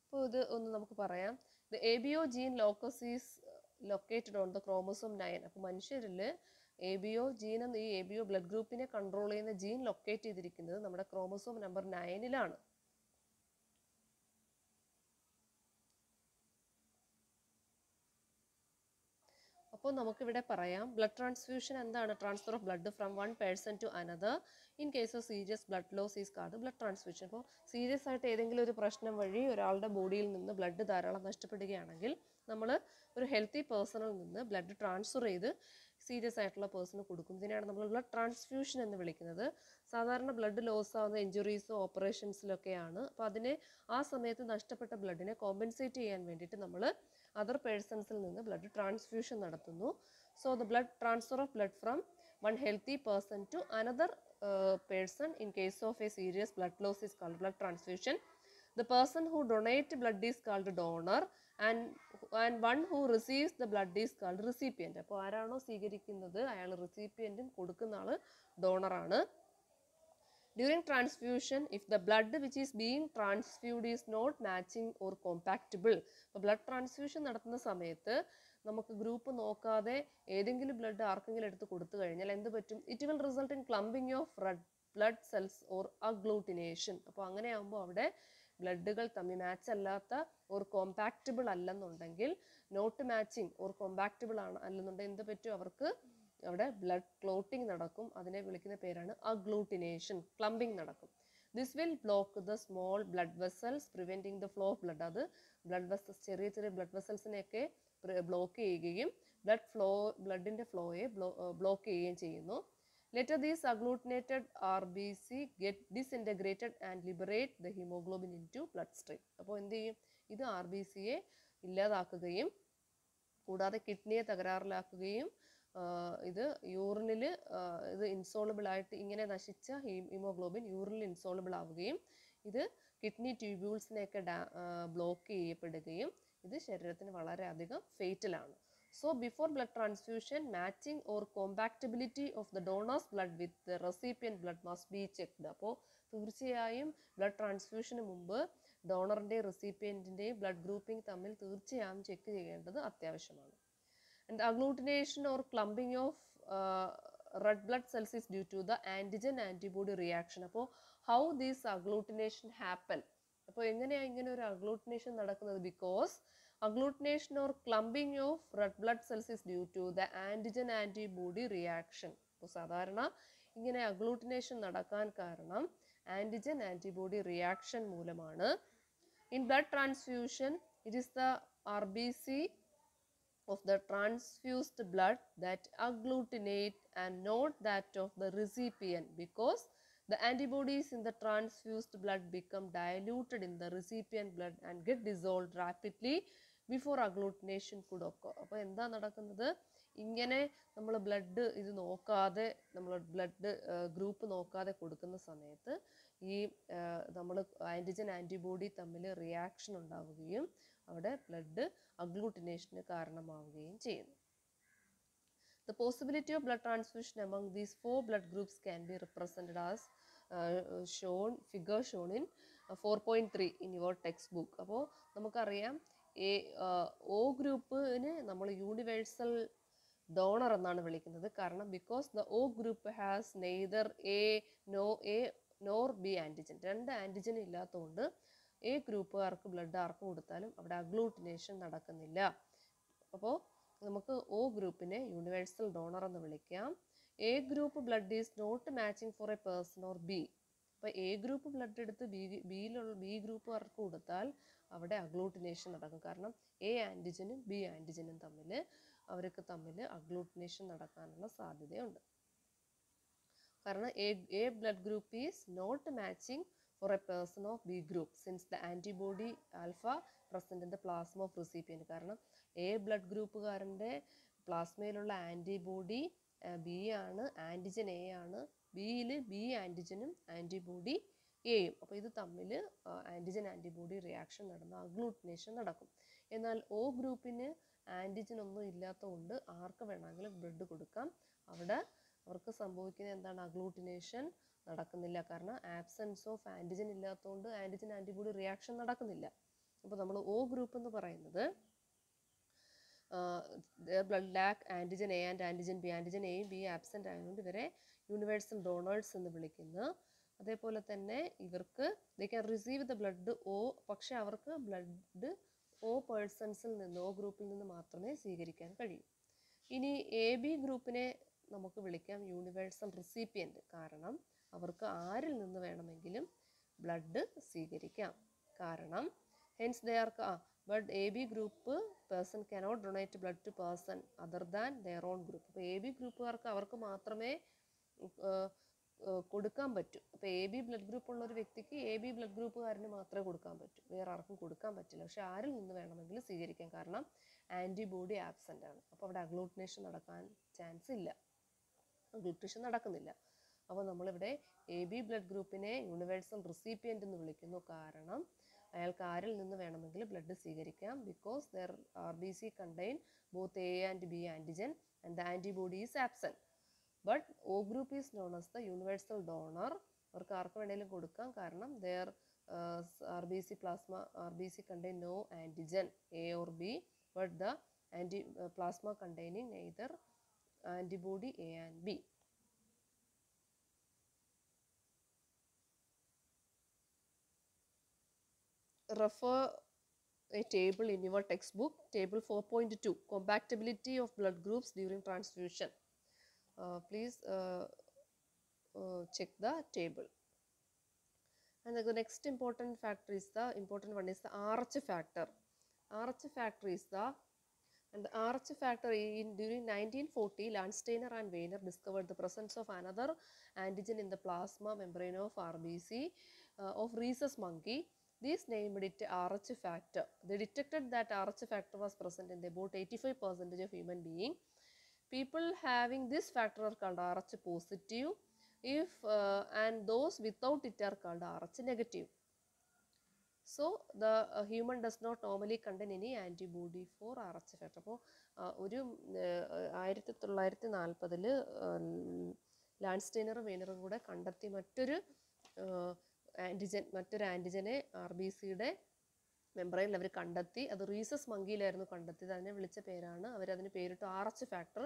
അപ്പോൾ ഇത് ഒന്ന് നമുക്ക് പറയാം. The ABO gene locus is located on the chromosome 9. അപ്പോൾ മനുഷ്യരിൽ ABO ജീൻ എന്ന ഈ ABO ബ്ലഡ് ഗ്രൂപ്പിനെ കൺട്രോൾ ചെയ്യുന്ന ജീൻ ലൊക്കേറ്റ് ചെയ്തിരിക്കുന്നത് നമ്മുടെ ക്രോമോസോം നമ്പർ 9 അപ്പോൾ നമുക്കിവിടെ പറയാം, ബ്ലഡ് ട്രാൻസ്ഫ്യൂഷൻ എന്താണ്? Transfer of blood from one person to another in case of serious blood loss is called blood transfusion. അപ്പോൾ സീരിയസ് ആയിട്ട് ഏതെങ്കിലും ഒരു പ്രശ്നം വഴി ഒരാളുടെ ബോഡിയിൽ നിന്ന് ബ്ലഡ് ധാരാളം നഷ്ടപ്പെടുകയാണെങ്കിൽ നമ്മൾ ഒരു ഹെൽത്തി പേഴ്സണിൽ നിന്ന് ബ്ലഡ് ട്രാൻസ്ഫർ ചെയ്ത് സീരിയസ് ആയിട്ടുള്ള പേഴ്സണ് കൊടുക്കും. ഇതിനെയാണ് നമ്മൾ ബ്ലഡ് ട്രാൻസ്ഫ്യൂഷൻ എന്ന് വിളിക്കുന്നത്. സാധാരണ ബ്ലഡ് ലോസ് ആവുന്ന ഇഞ്ചുറീസോ ഓപ്പറേഷൻസിലൊക്കെയാണ്. അപ്പോൾ അതിനെ ആ സമയത്ത് നഷ്ടപ്പെട്ട ബ്ലഡിനെ കോമ്പൻസേറ്റ് ചെയ്യാൻ വേണ്ടിയിട്ട് നമ്മൾ അതർ പേഴ്സൺസിൽ നിന്ന് ബ്ലഡ് ട്രാൻസ്ഫ്യൂഷൻ നടത്തുന്നു. So the blood transfer of blood from one healthy person to another person in case of a serious blood loss is called blood transfusion. The person who donates blood is called donor and one who receives the blood is called recipient. അപ്പോൾ ആരാണോ സ്വീകരിക്കുന്നത് അയാൾ റെസിപ്പിയൻറ്റും കൊടുക്കുന്ന ആൾ ഡോണറാണ്. During transfusion, if the blood which is being transfused is not matching or compatible, അപ്പോൾ blood transfusion നടത്തുന്ന സമയത്ത് നമുക്ക് group നോക്കാതെ ഏതെങ്കിലും ബ്ലഡ് ആർക്കെങ്കിലും എടുത്ത് കൊടുത്തു കഴിഞ്ഞാൽ എന്ത് പറ്റും? It will result in clumping of red blood cells or agglutination. അപ്പോൾ അങ്ങനെയാകുമ്പോൾ അവിടെ ബ്ലഡുകൾ തമ്മിൽ മാച്ച് അല്ലാത്ത ഓർ കോമ്പാക്റ്റബിൾ അല്ലെന്നുണ്ടെങ്കിൽ, നോട്ട് മാച്ചിങ് ഓർ കോമ്പാക്റ്റബിൾ അല്ലെന്നുണ്ടെങ്കിൽ എന്ത് പറ്റും? അവർക്ക് അവിടെ ബ്ലഡ് ക്ലോട്ടിങ് നടക്കും. അതിനെ വിളിക്കുന്ന പേരാണ് അഗ്ലൂട്ടിനേഷൻ. ക്ലംപിംഗ് നടക്കും. This will block the small blood vessels preventing the flow of blood. അത് ബ്ലഡ് വെസൽസ്, ചെറിയ ചെറിയ ബ്ലഡ് വെസൽസിനെയൊക്കെ ബ്ലോക്ക് ചെയ്യുകയും ബ്ലഡിൻ്റെ ഫ്ലോയെ ബ്ലോക്ക് ചെയ്യുകയും ചെയ്യുന്നു. Later these agglutinated RBC get disintegrated and liberate the hemoglobin into bloodstream. അപ്പോൾ എന്ത് ചെയ്യും? ഇത് RBCയെ ഇല്ലാതാക്കുകയും കൂടാതെ കിഡ്നിയെ തകരാറിലാക്കുകയും ഇത് യൂറിനിൽ ഇത് ഇൻസോളബിൾ ആയിട്ട് ഇങ്ങനെ നശിച്ച ഹീമോഗ്ലോബിൻ യൂറിനിൽ ഇൻസോളബിൾ ആവുകയും ഇത് കിഡ്നി ട്യൂബ്യൂൾസിനെയൊക്കെ ബ്ലോക്ക് ചെയ്യപ്പെടുകയും ഇത് ശരീരത്തിന് വളരെയധികം ഫേറ്റലാണ്. So before blood transfusion, matching or compatibility of the donor's blood with the recipient blood must be checked. അപ്പോൾ തീർച്ചയായും ബ്ലഡ് ട്രാൻസ്ഫ്യൂഷന് മുമ്പ് ഡോണറിൻ്റെയും റെസിപ്പിയൻറ്റിൻ്റെയും ബ്ലഡ് ഗ്രൂപ്പിംഗ് തമ്മിൽ തീർച്ചയായും ചെക്ക് ചെയ്യേണ്ടത് അത്യാവശ്യമാണ്. And agglutination or clumping of red blood cells is due to the antigen antibody reaction. അപ്പോൾ how this agglutination happen? അപ്പോൾ എങ്ങനെയാണ് ഇങ്ങനെ ഒരു agglutination നടക്കുന്നത്? Because agglutination or clumping of red blood cells is due to the antigen antibody reaction. അപ്പോൾ സാധാരണ ഇങ്ങനെ agglutination നടക്കാൻ കാരണം ആൻറ്റിജൻ ആൻറ്റിബോഡി റിയാക്ഷൻ മൂലമാണ്. In blood transfusion, it is the RBC of the transfused blood that agglutinate and not that of the recipient, because the antibodies in the transfused blood become diluted in the recipient blood and get dissolved rapidly before agglutination could occur. അപ്പോൾ എന്താ നടക്കുന്നത്? ഇങ്ങനെ നമ്മൾ blood ഇത് നോക്കാതെ, നമ്മൾ blood group നോക്കാതെ കൊടുക്കുന്ന സമയത്ത് ഈ നമ്മൾ ആൻറ്റിജൻ ആൻറ്റിബോഡി തമ്മിൽ റിയാക്ഷൻ ഉണ്ടാവുകയും അവിടെ ബ്ലഡ് അഗ്ലൂട്ടിനേഷന് കാരണമാവുകയും ചെയ്യുന്നു. The possibility of blood transfusion among these 4 blood groups can be represented as figure shown in 4.3 in your textbook. അപ്പോൾ നമുക്കറിയാം O ഗ്രൂപ്പിന് നമ്മൾ യൂണിവേഴ്സൽ ഡോണർ എന്നാണ് വിളിക്കുന്നത്. കാരണം because the O group has neither A nor B antigen. 2 antigen ഇല്ലാത്തതുകൊണ്ട് A ഗ്രൂപ്പുകാർക്ക് blood ആർക്ക് കൊടുത്താലും അവിടെ അഗ്ലൂട്ടിനേഷൻ നടക്കുന്നില്ല. അപ്പോൾ നമുക്ക് ഒ ഗ്രൂപ്പിനെ യൂണിവേഴ്സൽ ഡോണർ എന്ന് വിളിക്കാം. A group blood is not matching for a person or B. അപ്പോൾ എ ഗ്രൂപ്പ് ബ്ലഡ് എടുത്ത് ബി ഗ്രൂപ്പുകാർക്ക് കൊടുത്താൽ അവിടെ അഗ്ലൂട്ടിനേഷൻ നടക്കും. കാരണം എ ആൻറ്റിജനും ബി ആൻറ്റിജനും അവർക്ക് തമ്മിൽ അഗ്ലൂട്ടിനേഷൻ നടക്കാനുള്ള സാധ്യതയുണ്ട്. കാരണം A blood group is not matching for a person of B group since the antibody alpha present in the plasma of recipient. കാരണം എ ബ്ലഡ് ഗ്രൂപ്പുകാരൻ്റെ പ്ലാസ്മയിലുള്ള ആൻറ്റിബോഡി ബി ആണ്, ആൻറ്റിജൻ എ ആണ്. ബിയിൽ B ആൻറ്റിജനും antibody എയും. അപ്പോൾ ഇത് തമ്മിൽ ആൻറ്റിജൻ ആൻറ്റിബോഡി റിയാക്ഷൻ നടന്ന് agglutination നടക്കും. എന്നാൽ ഒ ഗ്രൂപ്പിന് ആൻറ്റിജൻ ഒന്നും ഇല്ലാത്തതുകൊണ്ട് ആർക്ക് വേണമെങ്കിലും ബ്ലഡ് കൊടുക്കാം. അവിടെ അവർക്ക് സംഭവിക്കുന്നത് എന്താണ്? അഗ്ലൂട്ടിനേഷൻ നടക്കുന്നില്ല. കാരണം ആബ്സെൻസ് ഓഫ് ആൻറ്റിജൻ ഇല്ലാത്തതുകൊണ്ട് ആൻറ്റിജൻ ആൻറ്റിബോഡി റിയാക്ഷൻ നടക്കുന്നില്ല. അപ്പോൾ നമ്മൾ ഒ ഗ്രൂപ്പ് എന്ന് പറയുന്നത് blood lack antigen A and antigen B. Antigen എയും ബി ആബ്സെൻ്റ് ആയതുകൊണ്ട് ഇവരെ യൂണിവേഴ്സൽ ഡോണേഴ്സ് എന്ന് വിളിക്കുന്നു. അതേപോലെ തന്നെ ഇവർക്ക് they can receive the blood O, പക്ഷെ അവർക്ക് ബ്ലഡ് ഒ പേഴ്സൺസിൽ നിന്ന്, ഒ ഗ്രൂപ്പിൽ നിന്ന് മാത്രമേ സ്വീകരിക്കാൻ കഴിയൂ. ഇനി എ ബി ഗ്രൂപ്പിനെ നമുക്ക് വിളിക്കാം യൂണിവേഴ്സൽ റിസീപ്പിയൻറ്റ്. കാരണം അവർക്ക് ആരിൽ നിന്ന് വേണമെങ്കിലും ബ്ലഡ് സ്വീകരിക്കാം. കാരണം hence they are but A B group person cannot donate blood to person other than their own group. അപ്പോൾ എ ബി ഗ്രൂപ്പുകാർക്ക് അവർക്ക് മാത്രമേ കൊടുക്കാൻ പറ്റൂ. അപ്പോൾ എ ബി ബ്ലഡ് ഗ്രൂപ്പ് ഉള്ള ഒരു വ്യക്തിക്ക് എ ബി ബ്ലഡ് ഗ്രൂപ്പുകാരന് മാത്രമേ കൊടുക്കാൻ പറ്റൂ, വേറെ ആർക്കും കൊടുക്കാൻ പറ്റില്ല. പക്ഷെ ആരിൽ നിന്ന് വേണമെങ്കിലും സ്വീകരിക്കാം. കാരണം ആൻറ്റിബോഡി ആബ്സെൻ്റ് ആണ്. അപ്പോൾ അവിടെ അഗ്ലൂട്ടിനേഷൻ നടക്കാൻ ചാൻസ് ഇല്ല, അഗ്ലൂട്ടിനേഷൻ നടക്കുന്നില്ല. അപ്പോൾ നമ്മളിവിടെ എ ബി ബ്ലഡ് ഗ്രൂപ്പിനെ യൂണിവേഴ്സൽ റിസീപ്പിയൻ്റ് എന്ന് വിളിക്കുന്നു. കാരണം അയാൾക്ക് ആരിൽ നിന്ന് വേണമെങ്കിലും ബ്ലഡ് സ്വീകരിക്കാം. Because their RBC contain both A and B antigen and the antibody is absent. But O group is known as the universal donor. അവർക്ക് ആർക്ക് വേണമെങ്കിലും കൊടുക്കാം. കാരണം their RBC contain no antigen A or B, but the plasma containing neither antibody A and B. Refer a table in your textbook, table 4.2, compatibility of blood groups during transfusion. Please check the table. And the next important factor is the RH factor. RH factor is the RH factor during 1940, Landsteiner and Weiner discovered the presence of another antigen in the plasma membrane of RBC of rhesus monkey. These named it RH factor. They detected that RH factor was present in about 85% of human beings. People having this factor are called RH positive, and those without it are called RH negative. So the human does not normally contain any antibody for RH factor. അപ്പോൾ ഒരു 1940 ലാൻഡ്സ്റ്റൈനറും വെയ്നറും കൂടെ കണ്ടെത്തി മറ്റൊരു ആൻറ്റിജനെ RBCയുടെ മെമ്പറൈനിൽ അവർ കണ്ടെത്തി. അത് rhesus മങ്കിയിലായിരുന്നു കണ്ടെത്തിയത്. അതിനെ വിളിച്ച പേരാണ്, അവരതിന് പേരിട്ടു RH ഫാക്ടർ.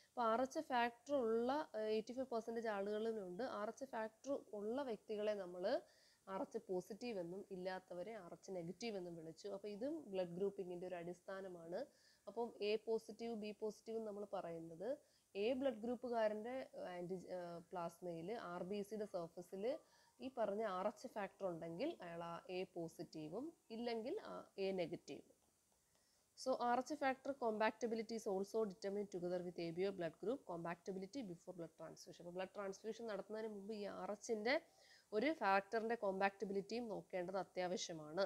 അപ്പോൾ RH ഫാക്ടർ ഉള്ള 85% ആളുകളിലുണ്ട്. RH ഫാക്ടർ ഉള്ള വ്യക്തികളെ നമ്മൾ RH പോസിറ്റീവ് എന്നും ഇല്ലാത്തവരെ RH നെഗറ്റീവ് എന്നും വിളിച്ചു. അപ്പോൾ ഇതും ബ്ലഡ് ഗ്രൂപ്പിങ്ങിൻ്റെ ഒരു അടിസ്ഥാനമാണ്. അപ്പം എ പോസിറ്റീവ് ബി പോസിറ്റീവ് നമ്മൾ പറയുന്നത് എ ബ്ലഡ് ഗ്രൂപ്പുകാരൻ്റെ പ്ലാസ്മയിൽ RBCയുടെ സർഫസിൽ ഈ പറഞ്ഞ RH ഫാക്ടർ ഉണ്ടെങ്കിൽ അയാൾ എ പോസിറ്റീവും ഇല്ലെങ്കിൽ എ നെഗറ്റീവും. So RH factor compatibility is also determined together with ABO blood group compatibility before blood transfusion. അപ്പോൾ ബ്ലഡ് ട്രാൻസ്ഫ്യൂഷൻ നടത്തുന്നതിന് മുമ്പ് ഈ RHൻ്റെ ഒരു ഫാക്ടറിൻ്റെ കോമ്പാക്റ്റബിലിറ്റിയും നോക്കേണ്ടത് അത്യാവശ്യമാണ്.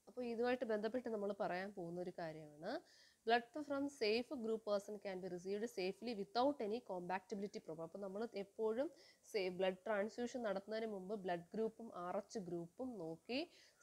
അപ്പോൾ ഇതുമായിട്ട് ബന്ധപ്പെട്ട് നമ്മൾ പറയാൻ പോകുന്ന ഒരു കാര്യമാണ് blood from safe group person can be received safely without any compatibility problem. അപ്പോൾ നമ്മൾ എപ്പോഴും ബ്ലഡ് ട്രാൻസ്ഫ്യൂഷൻ നടത്തുന്നതിന് മുമ്പ് ബ്ലഡ് ഗ്രൂപ്പും RH ഗ്രൂപ്പും നോക്കി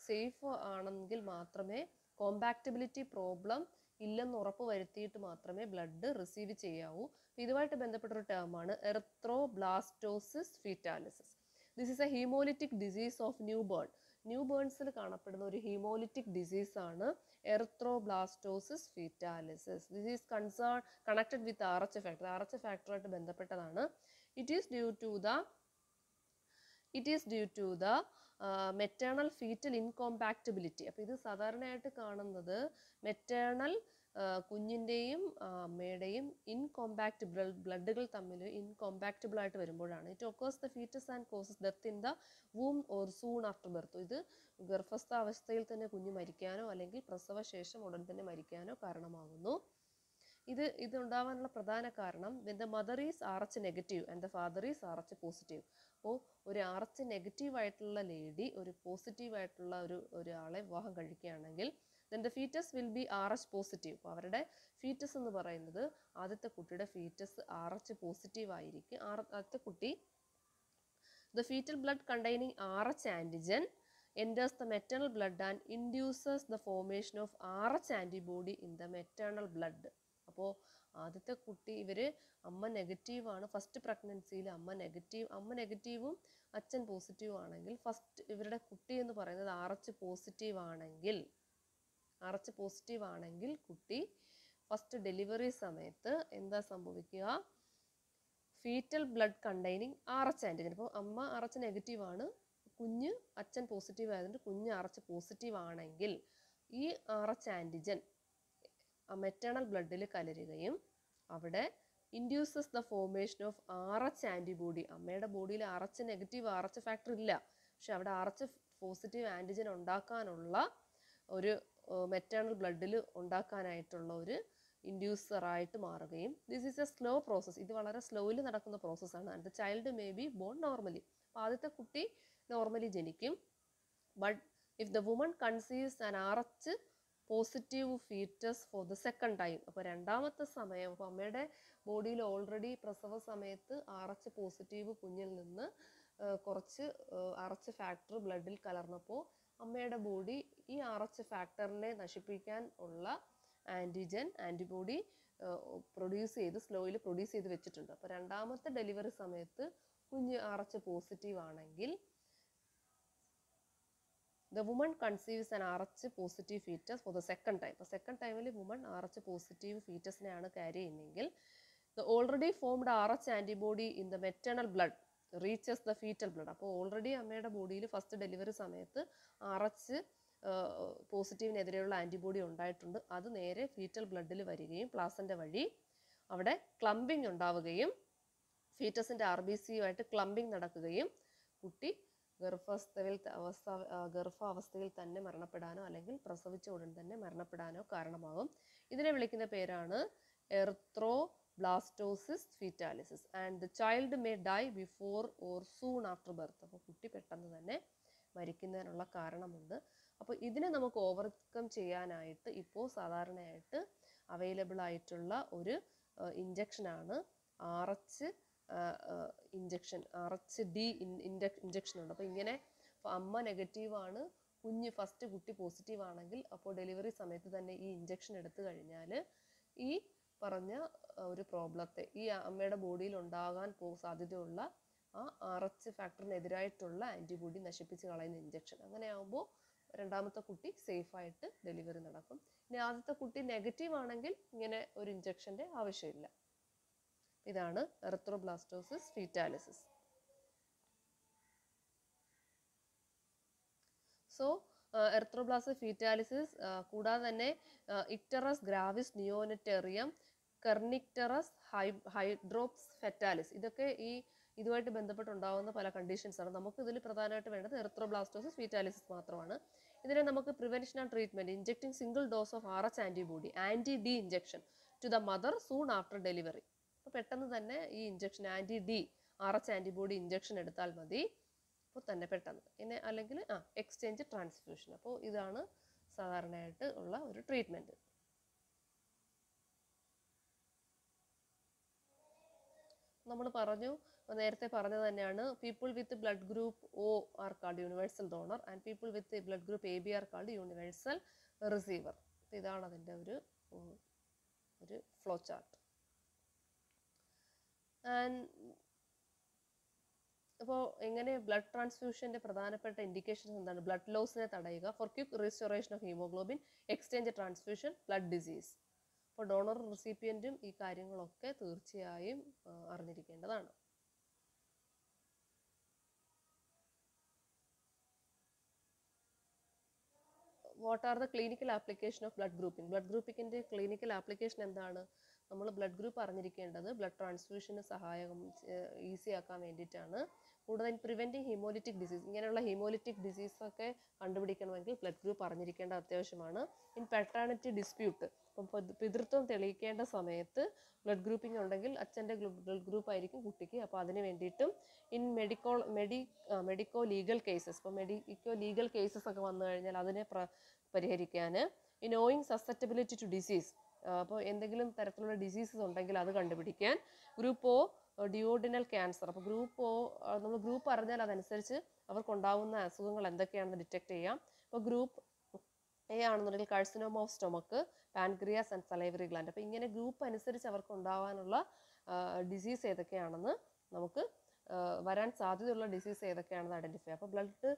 സേഫ് ആണെങ്കിൽ മാത്രമേ, കോമ്പാക്റ്റബിലിറ്റി പ്രോബ്ലം ഇല്ലെന്ന് ഉറപ്പ് വരുത്തിയിട്ട് മാത്രമേ ബ്ലഡ് റിസീവ് ചെയ്യാവൂ. ഇതുമായിട്ട് ബന്ധപ്പെട്ടൊരു ടേമാണ് erythroblastosis fetalis. This is a haemolytic disease of newborn. ന്യൂ ബേൺസിൽ കാണപ്പെടുന്ന ഒരു ഹീമോലിറ്റിക് ഡിസീസാണ് erythroblastosis fetalis. This is connected with RH factor. RH ഫാക്ടറുമായിട്ട് ബന്ധപ്പെട്ടതാണ്. It is due to the maternal fetal incompatibility. അപ്പോൾ ഇത് സാധാരണയായിട്ട് കാണുന്നത് മെറ്റേണൽ കുഞ്ഞിൻ്റെയും അമ്മയുടെയും ഇൻകോമ്പാക്റ്റബിൾ ബ്ലഡുകൾ തമ്മിൽ ഇൻകോമ്പാക്റ്റബിൾ ആയിട്ട് വരുമ്പോഴാണ്. It occurs the foetus and causes death in the womb or soon after birth. ഇത് ഗർഭസ്ഥാവസ്ഥയിൽ തന്നെ കുഞ്ഞ് മരിക്കാനോ അല്ലെങ്കിൽ പ്രസവശേഷം ഉടൻ തന്നെ മരിക്കാനോ കാരണമാകുന്നു. ഇതുണ്ടാവാനുള്ള പ്രധാന കാരണം when the mother is RH negative and the father is RH positive. അപ്പോൾ ഒരു RH നെഗറ്റീവ് ആയിട്ടുള്ള ലേഡി ഒരു പോസിറ്റീവ് ആയിട്ടുള്ള ഒരാളെ വിവാഹം കഴിക്കുകയാണെങ്കിൽ then the fetus will be RH positive. അപ്പോൾ അവരുടെ ഫീറ്റസ് എന്ന് പറയുന്നത് ആദ്യത്തെ കുട്ടിയുടെ ഫീറ്റസ് RH പോസിറ്റീവ് ആയിരിക്കും. ആദ്യത്തെ കുട്ടി the fetal blood containing RH antigen enters the maternal blood and induces the formation of RH antibody in the maternal blood. അപ്പോൾ ആദ്യത്തെ കുട്ടി അമ്മ നെഗറ്റീവാണ്. ഫസ്റ്റ് പ്രഗ്നൻസിയിൽ അമ്മ നെഗറ്റീവും അച്ഛൻ പോസിറ്റീവ് ആണെങ്കിൽ ഫസ്റ്റ് ഇവരുടെ കുട്ടി എന്ന് പറയുന്നത് RH പോസിറ്റീവ് ആണെങ്കിൽ കുട്ടി ഫസ്റ്റ് ഡെലിവറി സമയത്ത് എന്താ സംഭവിക്കുക? Fetal blood containing RH antigen. അപ്പോൾ അമ്മ RH നെഗറ്റീവ് ആണ്, കുഞ്ഞ് അച്ഛൻ പോസിറ്റീവ് ആയതുകൊണ്ട് കുഞ്ഞ് RH പോസിറ്റീവ് ആണെങ്കിൽ ഈ RH ആൻറ്റിജൻ മെറ്റേണൽ ബ്ലഡിൽ കലരുകയും അവിടെ induces the formation of RH antibody. അമ്മയുടെ ബോഡിയിൽ RH നെഗറ്റീവ് RH ഫാക്ടർ ഇല്ല, പക്ഷെ അവിടെ RH പോസിറ്റീവ് ആൻറ്റിജൻ ഉണ്ടാക്കാനുള്ള ഒരു മെറ്റേണൽ ബ്ലഡിൽ ഉണ്ടാക്കാനായിട്ടുള്ള ഒരു ഇൻഡ്യൂസറായിട്ട് മാറുകയും this is a slow process. ഇത് വളരെ സ്ലോയിൽ നടക്കുന്ന പ്രോസസ്സാണ്. And the child may be born normally. അപ്പോൾ ആദ്യത്തെ കുട്ടി നോർമലി ജനിക്കും. But if the woman conceives an RH positive fetus for the second time. അപ്പോൾ രണ്ടാമത്തെ സമയം അപ്പോൾ അമ്മയുടെ ബോഡിയിൽ ഓൾറെഡി പ്രസവ സമയത്ത് RH പോസിറ്റീവ് കുഞ്ഞിൽ നിന്ന് കുറച്ച് RH ഫാക്ടർ ബ്ലഡിൽ കലർന്നപ്പോൾ അമ്മയുടെ ബോഡി ഈ RH ഫാക്ടറിനെ നശിപ്പിക്കാൻ ഉള്ള ആൻറ്റിബോഡി സ്ലോയിൽ പ്രൊഡ്യൂസ് ചെയ്ത് വെച്ചിട്ടുണ്ട്. അപ്പോൾ രണ്ടാമത്തെ ഡെലിവറി സമയത്ത് കുഞ്ഞ് RH പോസിറ്റീവ് ആണെങ്കിൽ the woman conceives an RH positive fetus for the second time. അപ്പോൾ സെക്കൻഡ് ടൈമിൽ വുമൺ RH പോസിറ്റീവ് ഫീറ്റസിനെയാണ് ക്യാരി ചെയ്യുന്നതെങ്കിൽ the already formed RH antibody in the maternal blood reaches the fetal blood. അപ്പോൾ already അമ്മയുടെ ബോഡിയിൽ first delivery സമയത്ത് RH പോസിറ്റീവിനെതിരെയുള്ള antibody ഉണ്ടായിട്ടുണ്ട്. അത് നേരെ ഫീറ്റൽ ബ്ലഡിൽ വരികയും പ്ലാസൻ്റ വഴി അവിടെ ക്ലംബിങ് ഉണ്ടാവുകയും ഫീറ്റസിൻ്റെ RBCയുമായിട്ട് ക്ലംബിങ് നടക്കുകയും കുട്ടി ഗർഭാവസ്ഥയിൽ തന്നെ മരണപ്പെടാനോ അല്ലെങ്കിൽ പ്രസവിച്ച ഉടൻ തന്നെ മരണപ്പെടാനോ കാരണമാകും. ഇതിനെ വിളിക്കുന്ന പേരാണ് erythroblastosis fetalis. And the child may die before or soon after birth. അപ്പോൾ കുട്ടി പെട്ടെന്ന് തന്നെ മരിക്കുന്നതിനുള്ള കാരണമുണ്ട്. അപ്പോൾ ഇതിനെ നമുക്ക് ഓവർകം ചെയ്യാനായിട്ട് ഇപ്പോൾ സാധാരണയായിട്ട് അവൈലബിൾ ആയിട്ടുള്ള ഒരു ഇഞ്ചക്ഷനാണ് RH ഇഞ്ചക്ഷൻ. RHD ഇഞ്ചക്ഷൻ ഉണ്ട്. അപ്പോൾ ഇങ്ങനെ അമ്മ നെഗറ്റീവാണ്, ഫസ്റ്റ് കുട്ടി പോസിറ്റീവ് ആണെങ്കിൽ അപ്പോൾ ഡെലിവറി സമയത്ത് തന്നെ ഈ ഇഞ്ചക്ഷൻ എടുത്തു കഴിഞ്ഞാൽ ഈ പറഞ്ഞ ഒരു പ്രോബ്ലത്തെ ഈ അമ്മയുടെ ബോഡിയിൽ ഉണ്ടാകാൻ സാധ്യതയുള്ള ആ RH ഫാക്ടറിനെതിരായിട്ടുള്ള ആൻറ്റിബോഡി നശിപ്പിച്ച് കളയുന്ന ഇഞ്ചക്ഷൻ. അങ്ങനെ ആകുമ്പോൾ രണ്ടാമത്തെ കുട്ടി സേഫായിട്ട് ഡെലിവറി നടക്കും. ഇനി ആദ്യത്തെ കുട്ടി നെഗറ്റീവ് ആണെങ്കിൽ ഇങ്ങനെ ഒരു ഇഞ്ചക്ഷൻ്റെ ആവശ്യമില്ല. ഇതാണ് എറിത്രോബ്ലാസ്റ്റോസിസ് ഫീറ്റാലിസിസ്. സോ എറിത്രോബ്ലാസ്റ്റോസിസ് ഫീറ്റാലിസിസ് കൂടാതെ തന്നെ ഇക്ടറസ് ഗ്രാവിസ് നിയോനറ്റേറിയം, കെർണിക്ടറസ് ഹൈഡ്രോപ്സ് ഫെറ്റാലിസ്, ഇതൊക്കെ ഇതുമായിട്ട് ബന്ധപ്പെട്ടുണ്ടാകുന്ന പല കണ്ടീഷൻസ് ആണ്. നമുക്ക് ഇതിൽ പ്രധാനമായിട്ട് വേണ്ടത് എറിത്രോബ്ലാസ്റ്റോസിസ് ഫീറ്റാലിസിസ് മാത്രമാണ്. ഇതിനെ നമുക്ക് prevention and treatment injecting single dose of RH antibody ANTI-D injection to the mother soon after delivery. അപ്പോൾ പെട്ടെന്ന് തന്നെ ഈ injection ANTI-D RH antibody injection എടുത്താൽ മതി. അപ്പോൾ തന്നെ പെട്ടെന്ന് പിന്നെ അല്ലെങ്കിൽ എക്സ്ചേഞ്ച് ട്രാൻസ്ഫ്യൂഷൻ. അപ്പോൾ ഇതാണ് സാധാരണയായിട്ട് ഉള്ള ഒരു ട്രീറ്റ്മെൻറ്റ്. നമ്മൾ നേരത്തെ പറഞ്ഞത് തന്നെയാണ്, people with blood group O are called universal donor and people with blood group AB are called universal receiver. ഇതാണ് അതിൻ്റെ ഒരു ഫ്ലോ ചാർട്ട്. ആൻഡ് അപ്പോൾ എങ്ങനെ ബ്ലഡ് ട്രാൻസ്ഫ്യൂഷൻ്റെ പ്രധാനപ്പെട്ട ഇൻഡിക്കേഷൻസ് എന്താണ്? ബ്ലഡ് ലോസിനെ തടയുക, for quick restoration of haemoglobin, exchange transfusion, blood disease. അപ്പോൾ ഡോണർ റെസിപ്പിയൻറ്റും ഈ കാര്യങ്ങളൊക്കെ തീർച്ചയായും അറിഞ്ഞിരിക്കേണ്ടതാണ്. What are the clinical application of blood grouping? Blood ഗ്രൂപ്പിങ്ങിൻ്റെ ക്ലിനിക്കൽ ആപ്ലിക്കേഷൻ എന്താണ്? നമ്മൾ ബ്ലഡ് ഗ്രൂപ്പ് അറിഞ്ഞിരിക്കേണ്ടത് ബ്ലഡ് ട്രാൻസ്ഫ്യൂഷന് ഈസി ആക്കാൻ വേണ്ടിയിട്ടാണ്. കൂടുതൽ പ്രിവെൻറ്റിങ് ഹീമോലിറ്റിക് ഡിസീസ്, ഇങ്ങനെയുള്ള ഹീമോലിറ്റിക് ഡിസീസൊക്കെ കണ്ടുപിടിക്കണമെങ്കിൽ ബ്ലഡ് ഗ്രൂപ്പ് അറിഞ്ഞിരിക്കേണ്ട അത്യാവശ്യമാണ്. ഇൻ പെട്ടേണിറ്റി ഡിസ്പ്യൂട്ട്, ഇപ്പം പിതൃത്വം തെളിയിക്കേണ്ട സമയത്ത് ബ്ലഡ് ഗ്രൂപ്പിംഗ് ഉണ്ടെങ്കിൽ അച്ഛൻ്റെ ബ്ലഡ് ഗ്രൂപ്പ് ആയിരിക്കും കുട്ടിക്ക്. അപ്പോൾ അതിന് വേണ്ടിയിട്ടും ഇൻ മെഡിക്കോ ലീഗൽ കേസസ്, ഇപ്പോൾ മെഡിക്കോ ലീഗൽ കേസസ് ഒക്കെ വന്നു കഴിഞ്ഞാൽ അതിനെ പരിഹരിക്കാൻ, ഈ നോയിങ് സസെപ്റ്റബിലിറ്റി ടു ഡിസീസ്, അപ്പോൾ എന്തെങ്കിലും തരത്തിലുള്ള ഡിസീസസ് ഉണ്ടെങ്കിൽ അത് കണ്ടുപിടിക്കാൻ. ഗ്രൂപ്പ് ഒ ഡിയോഡിനൽ ക്യാൻസർ, അപ്പോൾ ഗ്രൂപ്പ് ഒ നമ്മൾ ഗ്രൂപ്പ് അറിഞ്ഞാൽ അതനുസരിച്ച് അവർക്കുണ്ടാവുന്ന അസുഖങ്ങൾ എന്തൊക്കെയാണെന്ന് ഡിറ്റക്ട് ചെയ്യാം. ഇപ്പോൾ ഗ്രൂപ്പ് എ ആണെന്നുണ്ടെങ്കിൽ carcinoma of stomach, pancreas and salivary gland. അപ്പോൾ ഇങ്ങനെ ഗ്രൂപ്പ് അനുസരിച്ച് അവർക്ക് ഉണ്ടാവാനുള്ള ഡിസീസ് ഏതൊക്കെയാണെന്ന് നമുക്ക് വരാൻ സാധ്യതയുള്ള ഡിസീസ് ഏതൊക്കെയാണെന്ന് ഐഡൻറ്റിഫൈ ചെയ്യാം. അപ്പോൾ ബ്ലഡ്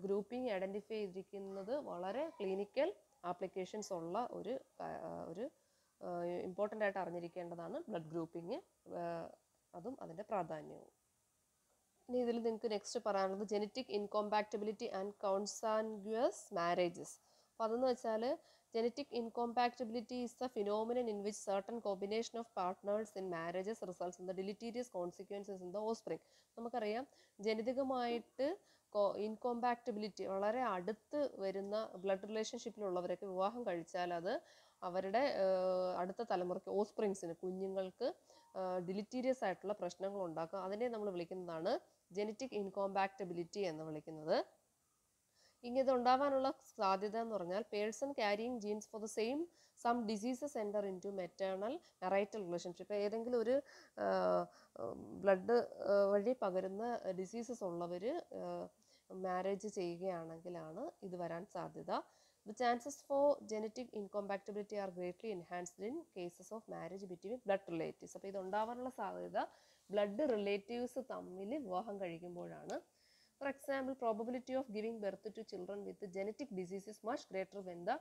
ഗ്രൂപ്പിംഗ് ഐഡൻറ്റിഫൈ ചെയ്തിരിക്കുന്നത് വളരെ ക്ലിനിക്കൽ ആപ്ലിക്കേഷൻസ് ഉള്ള ഒരു ഇമ്പോർട്ടൻ്റ് ആയിട്ട് അറിഞ്ഞിരിക്കേണ്ടതാണ് ബ്ലഡ് ഗ്രൂപ്പിംഗ്, അതും അതിൻ്റെ പ്രാധാന്യവും. ഇനി ഇതിൽ നിങ്ങൾക്ക് നെക്സ്റ്റ് പറയാനുള്ളത് genetic incompatibility and consanguineous marriages. അപ്പോൾ അതെന്ന് വെച്ചാൽ genetic incompatibility is the phenomenon in which certain combination of partners in marriages results in the deleterious consequences in the offspring. നമുക്കറിയാം ജനിതകമായിട്ട് ഇൻകോമ്പാക്റ്റബിലിറ്റി വളരെ അടുത്ത് വരുന്ന ബ്ലഡ് റിലേഷൻഷിപ്പിലുള്ളവരൊക്കെ വിവാഹം കഴിച്ചാൽ അത് അവരുടെ അടുത്ത തലമുറയ്ക്ക് ഓസ്പ്രിങ്സിന് കുഞ്ഞുങ്ങൾക്ക് ഡിലിറ്റീരിയസ് ആയിട്ടുള്ള പ്രശ്നങ്ങൾ ഉണ്ടാക്കും. അതിനെ നമ്മൾ വിളിക്കുന്നതാണ് ജെനറ്റിക് ഇൻകോമ്പാക്റ്റബിലിറ്റി എന്ന് വിളിക്കുന്നത്. ഇങ്ങനെ ഉണ്ടാവാനുള്ള സാധ്യത എന്ന് പറഞ്ഞാൽ person carrying genes for the same some diseases enter into maternal relationship. ഏതെങ്കിലും ഒരു ബ്ലഡ് വഴി പകരുന്ന ഡിസീസസ് ഉള്ളവർ മാരേജ് ചെയ്യുകയാണെങ്കിലാണ് ഇത് വരാൻ സാധ്യത. The chances for genetic incompatibility are greatly enhanced in cases of marriage between blood relatives. അപ്പോൾ ഇത് ഉണ്ടാവാനുള്ള സാധ്യത ബ്ലഡ് റിലേറ്റീവ്സ് തമ്മിൽ വിവാഹം കഴിക്കുമ്പോഴാണ്. For example, probability of giving birth to children with genetic disease is much greater when the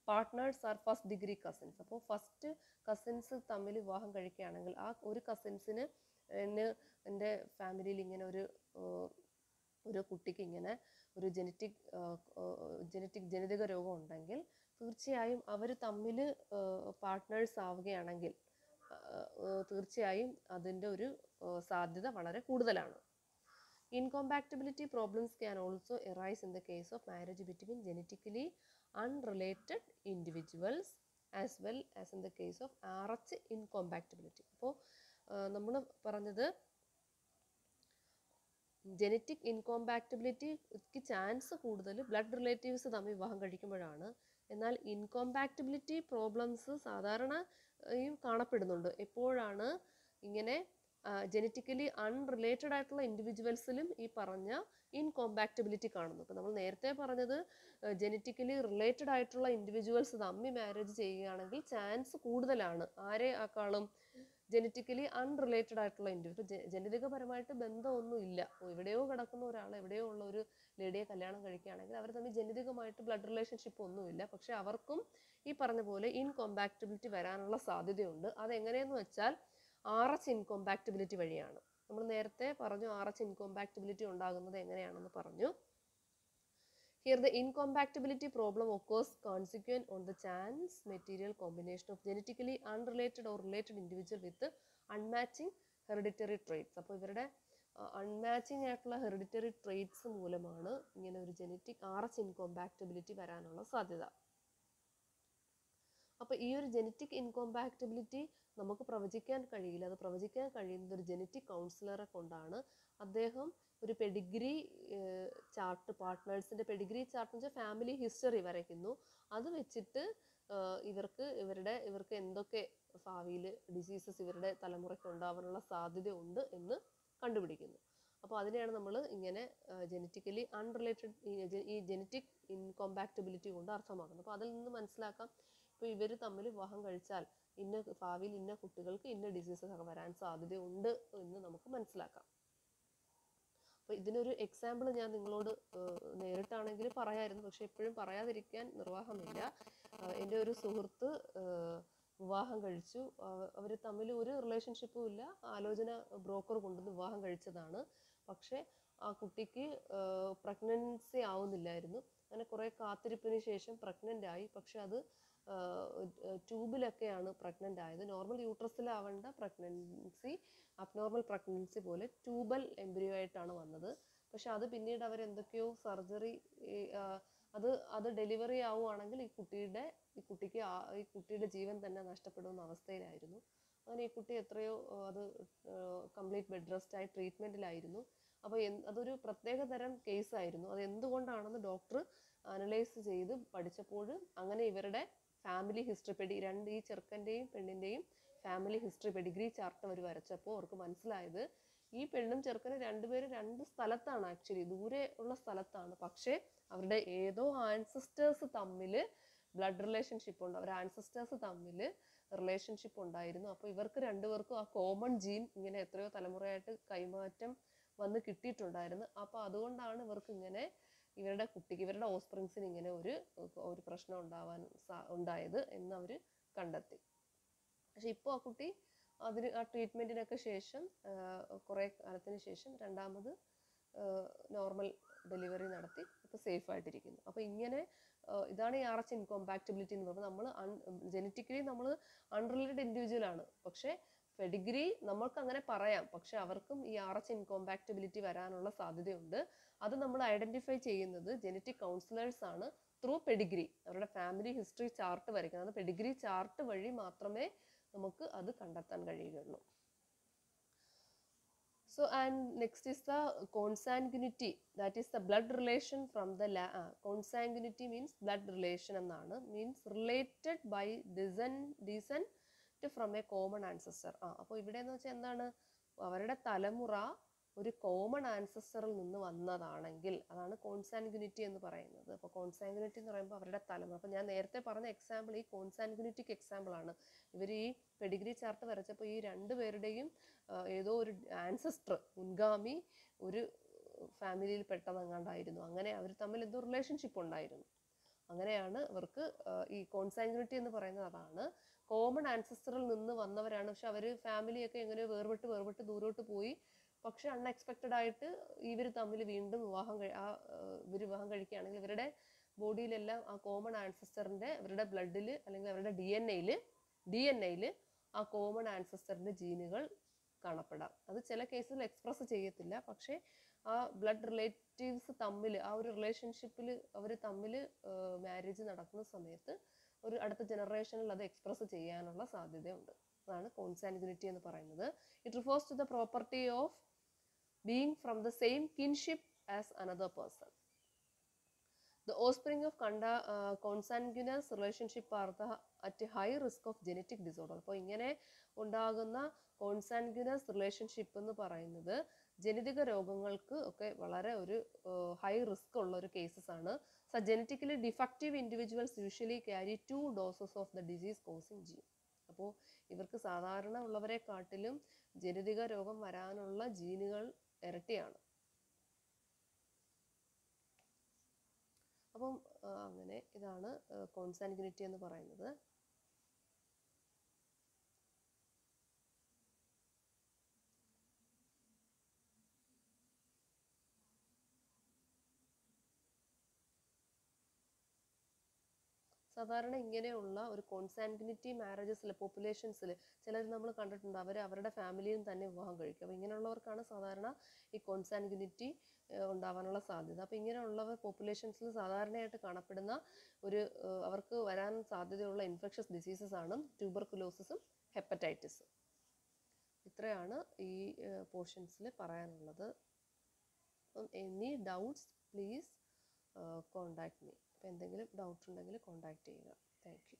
partners are first degree cousins. അപ്പോൾ first cousins തമ്മിൽ വിവാഹം കഴിക്കുകയാണെങ്കിൽ ആ ഒരു കസിൻസിന് എൻ്റെ ഫാമിലിയിൽ ഇങ്ങനെ ഒരു കുട്ടിക്ക് ഇങ്ങനെ ഒരു ജനിതക രോഗം ഉണ്ടെങ്കിൽ തീർച്ചയായും അവർ തമ്മിൽ പാർട്ട്നേഴ്സ് ആവുകയാണെങ്കിൽ തീർച്ചയായും അതിൻ്റെ ഒരു സാധ്യത വളരെ കൂടുതലാണ്. Incompatibility problems can also arise in the case of marriage between genetically unrelated individuals as well as in the case of RH incompatibility. അപ്പോൾ നമ്മൾ പറഞ്ഞത് ജെനറ്റിക് ഇൻകോമ്പാക്റ്റബിലിറ്റിക്ക് ചാൻസ് കൂടുതൽ ബ്ലഡ് റിലേറ്റീവ്സ് തമ്മിൽ വിവാഹം കഴിക്കുമ്പോഴാണ്. എന്നാൽ ഇൻകോമ്പാക്റ്റബിലിറ്റി പ്രോബ്ലംസ് സാധാരണയും കാണപ്പെടുന്നുണ്ട്. എപ്പോഴാണ് ഇങ്ങനെ ജെനറ്റിക്കലി അൺറിലേറ്റഡ് ആയിട്ടുള്ള ഇൻഡിവിജ്വൽസിലും ഈ പറഞ്ഞ ഇൻകോമ്പാക്റ്റബിലിറ്റി കാണുന്നു. ഇപ്പോൾ നമ്മൾ നേരത്തെ പറഞ്ഞത് ജെനറ്റിക്കലി റിലേറ്റഡ് ആയിട്ടുള്ള ഇൻഡിവിജ്വൽസ് തമ്മിൽ മാരേജ് ചെയ്യുകയാണെങ്കിൽ ചാൻസ് കൂടുതലാണ്. ആരെക്കാളും ജെനറ്റിക്കലി അൺറിലേറ്റഡ് ആയിട്ടുള്ള ഇൻഡിവിജ്വൽ, ജനിതകപരമായിട്ട് ബന്ധമൊന്നും ഇല്ല, എവിടെയോ കിടക്കുന്ന ഒരാൾ എവിടെയോ ഉള്ള ഒരു ലേഡിയെ കല്യാണം കഴിക്കുകയാണെങ്കിൽ അവർ തമ്മിൽ ജനിതകമായിട്ട് ബ്ലഡ് റിലേഷൻഷിപ്പ് ഒന്നുമില്ല, പക്ഷെ അവർക്കും ഈ പറഞ്ഞ പോലെ ഇൻകോമ്പാക്റ്റബിലിറ്റി വരാനുള്ള സാധ്യതയുണ്ട്. അതെങ്ങനെയെന്ന് വെച്ചാൽ RH ഇൻകോമ്പാക്റ്റബിലിറ്റി വഴിയാണ്. നമ്മൾ നേരത്തെ പറഞ്ഞു RH ഇൻകോമ്പാക്റ്റബിലിറ്റി ഉണ്ടാകുന്നത് എങ്ങനെയാണെന്ന് പറഞ്ഞു. Here the incompatibility problem occurs consequent on the chance material combination of genetically unrelated or related individual with unmatching hereditary traits. അപ്പോൾ ഇവരുടെ അൺമാച്ചിങ് ആയിട്ടുള്ള ഹെറിഡിറ്ററി ട്രെയ്റ്റ്സ് മൂലമാണ് ഇങ്ങനെ ഒരു ജെനറ്റിക് RH ഇൻകോമ്പാക്റ്റബിലിറ്റി വരാനുള്ള സാധ്യത. അപ്പോൾ ഈ ഒരു ജെനറ്റിക് ഇൻകോമ്പാക്റ്റബിലിറ്റി നമുക്ക് പ്രവചിക്കാൻ കഴിയില്ല. അത് പ്രവചിക്കാൻ കഴിയുന്നത് ഒരു ജെനറ്റിക് കൗൺസിലറെ കൊണ്ടാണ്. അദ്ദേഹം ഒരു പെഡിഗ്രി ചാർട്ട്, പാർട്ട്നേഴ്സിൻ്റെ പെഡിഗ്രി ചാർട്ട് എന്ന് വെച്ചാൽ ഫാമിലി ഹിസ്റ്ററി വരയ്ക്കുന്നു. അത് വെച്ചിട്ട് ഇവർക്ക് എന്തൊക്കെ ഭാവിയിൽ ഡിസീസസ് ഇവരുടെ തലമുറയ്ക്ക് ഉണ്ടാവാനുള്ള സാധ്യത ഉണ്ട് എന്ന് കണ്ടുപിടിക്കുന്നു. അപ്പോൾ അതിനെയാണ് നമ്മൾ ഇങ്ങനെ ജെനറ്റിക്കലി അൺറിലേറ്റഡ് ഈ ജെനറ്റിക് ഇൻകോമ്പാക്റ്റബിലിറ്റി കൊണ്ട് അർത്ഥമാക്കുന്നത്. അപ്പോൾ അതിൽ നിന്ന് മനസ്സിലാക്കാം ഇപ്പോൾ ഇവർ തമ്മിൽ വിവാഹം കഴിച്ചാൽ ഭാവിയിൽ ഇന്ന കുട്ടികൾക്ക് ഇന്ന ഡിസീസസ് ഒക്കെ വരാൻ സാധ്യതയുണ്ട് എന്ന് നമുക്ക് മനസ്സിലാക്കാം. അപ്പോൾ ഇതിനൊരു എക്സാമ്പിൾ ഞാൻ നിങ്ങളോട് നേരിട്ടാണെങ്കിൽ പറയാമായിരുന്നു, പക്ഷെ എപ്പോഴും പറയാതിരിക്കാൻ നിർവാഹമില്ല. എൻ്റെ ഒരു സുഹൃത്ത് വിവാഹം കഴിച്ചു. അവർ തമ്മിൽ ഒരു റിലേഷൻഷിപ്പും ഇല്ല, ആലോചന ബ്രോക്കർ കൊണ്ടുവന്ന് വിവാഹം കഴിച്ചതാണ്. പക്ഷേ ആ കുട്ടിക്ക് പ്രഗ്നൻസി ആവുന്നില്ലായിരുന്നു. അങ്ങനെ കുറേ കാത്തിരിപ്പിന് ശേഷം പ്രഗ്നൻ്റ് ആയി. പക്ഷെ അത് ട്യൂബിലൊക്കെയാണ് പ്രഗ്നൻ്റ് ആയത്. നോർമൽ യൂട്രസിലാവേണ്ട പ്രഗ്നൻസി അബ്നോർമൽ പ്രഗ്നൻസി പോലെ ട്യൂബൽ എംബ്രിയോ ആയിട്ടാണ് വന്നത്. പക്ഷെ അത് പിന്നീട് അവരെന്തൊക്കെയോ സർജറി, അത് ഡെലിവറി ആവുകയാണെങ്കിൽ ഈ കുട്ടിയുടെ ജീവൻ തന്നെ നഷ്ടപ്പെടുന്ന അവസ്ഥയിലായിരുന്നു. അങ്ങനെ ഈ കുട്ടി എത്രയോ അത് കംപ്ലീറ്റ് ബെഡ് റെസ്റ്റ് ആയി ട്രീറ്റ്മെൻറ്റിലായിരുന്നു. അപ്പോൾ അതൊരു പ്രത്യേക തരം കേസായിരുന്നു. അത് എന്തുകൊണ്ടാണെന്ന് ഡോക്ടർ അനലൈസ് ചെയ്ത് പഠിച്ചപ്പോൾ അങ്ങനെ ഇവരുടെ ഫാമിലി ഹിസ്റ്ററി ഈ ചെറുക്കൻ്റെയും പെണ്ണിൻ്റെയും ഫാമിലി ഹിസ്റ്ററി പെഡിഗ്രി ചാർട്ട് അവർ വരച്ചപ്പോൾ അവർക്ക് മനസ്സിലായത് ഈ പെണ്ണും ചെറുക്കനും രണ്ടുപേരും രണ്ട് സ്ഥലത്താണ്, ആക്ച്വലി ദൂരെ ഉള്ള സ്ഥലത്താണ്. പക്ഷേ അവരുടെ ഏതോ ആൻസിസ്റ്റേഴ്സ് തമ്മിൽ ബ്ലഡ് റിലേഷൻഷിപ്പ് ഉണ്ട്, അവർ ആൻസിസ്റ്റേഴ്സ് തമ്മിൽ റിലേഷൻഷിപ്പ് ഉണ്ടായിരുന്നു. അപ്പോൾ ഇവർക്ക് രണ്ടുപേർക്കും ആ കോമൺ ജീൻ ഇങ്ങനെ എത്രയോ തലമുറയായിട്ട് കൈമാറ്റം വന്ന് കിട്ടിയിട്ടുണ്ടായിരുന്നു. അപ്പോൾ അതുകൊണ്ടാണ് ഇവർക്ക് ഇങ്ങനെ ഇവരുടെ ഓസ്പ്രിങ്സിന് ഇങ്ങനെ ഒരു പ്രശ്നം ഉണ്ടായത് എന്ന് അവർ കണ്ടെത്തി. പക്ഷെ ഇപ്പോൾ ആ കുട്ടി ആ ട്രീറ്റ്മെൻറ്റിനൊക്കെ ശേഷം കുറേ കാലത്തിന് ശേഷം രണ്ടാമത് നോർമൽ ഡെലിവറി നടത്തി ഇപ്പോൾ സേഫ് ആയിട്ടിരിക്കുന്നു. അപ്പോൾ ഇങ്ങനെ ഇതാണ് ഈ RH ഇൻകോമ്പാക്റ്റബിലിറ്റി എന്ന് പറയുന്നത്. നമ്മൾ ജനറ്റിക്കലി നമ്മൾ അൺറിലേറ്റഡ് ഇൻഡിവിജ്വൽ ആണ്, പക്ഷേ പെഡിഗ്രി നമ്മൾക്ക് അങ്ങനെ പറയാം, പക്ഷെ അവർക്കും ഈ RH ഇൻകോമ്പാക്റ്റബിലിറ്റി വരാനുള്ള സാധ്യതയുണ്ട്. അത് നമ്മൾ ഐഡന്റിഫൈ ചെയ്യുന്നത് ജനറ്റിക് കൗൺസിലേഴ്സ് ആണ് ത്രൂ പെഡിഗ്രി. അവരുടെ ഫാമിലി ഹിസ്റ്ററി ചാർട്ട് വരയ്ക്കുന്നത് പെഡിഗ്രി ചാർട്ട് വഴി മാത്രമേ നമുക്ക് അത് കണ്ടെത്താൻ കഴിയുകയുള്ളൂ. So and next is the consanguinity, that is the blood relation from the consanguinity means blood relation എന്നാണ്, means related by descent from a common ancestor. അപ്പോൾ ഇവിടെ എന്ന് വെച്ചാൽ എന്താണ്, അവരുടെ തലമുറ ഒരു കോമൺ ആൻസസ്റ്ററിൽ നിന്ന് വന്നതാണെങ്കിൽ അതാണ് കോൺസാൻഗ്യുനിറ്റി എന്ന് പറയുന്നത്. അപ്പോൾ കോൺസാൻഗ്യുനിറ്റി എന്ന് പറയുമ്പോൾ അവരുടെ തലമുറ. അപ്പോൾ ഞാൻ നേരത്തെ പറഞ്ഞ എക്സാമ്പിൾ ഈ കോൺസാൻഗ്യുനിറ്റിക്ക് എക്സാമ്പിൾ ആണ്. ഇവർ ഈ പെഡിഗ്രി ചാർട്ട് വരച്ചപ്പോൾ ഈ രണ്ടുപേരുടെയും ഏതോ ഒരു ആൻസസ്റ്റർ മുൻഗാമി ഒരു ഫാമിലിയിൽ പെട്ടതെങ്ങാണ്ടായിരുന്നു. അങ്ങനെ അവർ തമ്മിൽ എന്തോ റിലേഷൻഷിപ്പ് ഉണ്ടായിരുന്നു. അങ്ങനെയാണ് ഇവർക്ക് ഈ കോൺസാൻഗ്യുനിറ്റി എന്ന് പറയുന്നത്. അതാണ് കോമൺ ആൻസസ്റ്ററിൽ നിന്ന് വന്നവരാണ്, പക്ഷെ അവർ ഫാമിലിയൊക്കെ എങ്ങനെയോ വേർപെട്ട് ദൂരോട്ട് പോയി. പക്ഷെ അൺഎക്സ്പെക്റ്റഡ് ആയിട്ട് ഇവർ തമ്മിൽ വീണ്ടും വിവാഹം വിവാഹം കഴിക്കുകയാണെങ്കിൽ ഇവരുടെ ബോഡിയിലെല്ലാം ആ കോമൺ ആൻസസ്റ്ററിൻ്റെ അവരുടെ ബ്ലഡിൽ അല്ലെങ്കിൽ അവരുടെ DNA-യിൽ ആ കോമൺ ആൻസസ്റ്ററിൻ്റെ ജീനുകൾ കാണപ്പെടാം. അത് ചില കേസിൽ എക്സ്പ്രസ് ചെയ്യത്തില്ല, പക്ഷേ ആ ബ്ലഡ് റിലേറ്റീവ്സ് തമ്മിൽ ആ ഒരു റിലേഷൻഷിപ്പിൽ അവർ തമ്മിൽ മാരേജ് നടക്കുന്ന സമയത്ത് ഒരു അടുത്ത ജനറേഷനിൽ അത് എക്സ്പ്രസ് ചെയ്യാനുള്ള സാധ്യതയുണ്ട്. അതാണ് കോൺസാൻഗ്യുനിറ്റി എന്ന് പറയുന്നത്. It refers to the property of being from the same kinship as another person. The offspring of consanguineous relationship are at a high risk of genetic disorder. അപ്പോൾ ഇങ്ങനെ ഉണ്ടാകുന്ന കോൺസാൻഗ്യുനസ് റിലേഷൻഷിപ്പ് എന്ന് പറയുന്നത് ജനിതക രോഗങ്ങൾക്ക് ഒക്കെ വളരെ ഒരു ഹൈ റിസ്ക് ഉള്ള ഒരു കേസസ് ആണ്. So genetically defective individuals usually carry 2 doses of the disease causing gene. അപ്പോൾ ഇവർക്ക് സാധാരണ ഉള്ളവരെക്കാട്ടിലും ജനിതക രോഗം വരാനുള്ള ജീനുകൾ ഇരട്ടിയാണ്. അപ്പം അങ്ങനെ ഇതാണ് കോൺസാൻഗ്യുനിറ്റി എന്ന് പറയുന്നത്. സാധാരണ ഇങ്ങനെയുള്ള ഒരു കോൺസാൻഗ്യുനിറ്റി മാരേജസിൽ പോപ്പുലേഷൻസിൽ ചിലർ നമ്മൾ കണ്ടിട്ടുണ്ട്, അവരുടെ ഫാമിലിയും തന്നെ വിവാഹം കഴിക്കും. അപ്പോൾ ഇങ്ങനെയുള്ളവർക്കാണ് സാധാരണ ഈ കോൺസാൻഗ്യുനിറ്റി ഉണ്ടാവാനുള്ള സാധ്യത. അപ്പോൾ ഇങ്ങനെയുള്ളവർ പോപ്പുലേഷൻസിൽ സാധാരണയായിട്ട് കാണപ്പെടുന്ന അവർക്ക് വരാൻ സാധ്യതയുള്ള ഇൻഫെക്ഷസ് ഡിസീസസ് ആണ് ട്യൂബർകുലോസിസും ഹെപ്പറ്റൈറ്റിസും. ഇത്രയാണ് ഈ പോർഷൻസിൽ പറയാനുള്ളത്. അപ്പം any doubts please contact me. അപ്പോൾ എന്തെങ്കിലും ഡൗട്ട് ഉണ്ടെങ്കിൽ കോണ്ടാക്ട് ചെയ്യുക. Thank you.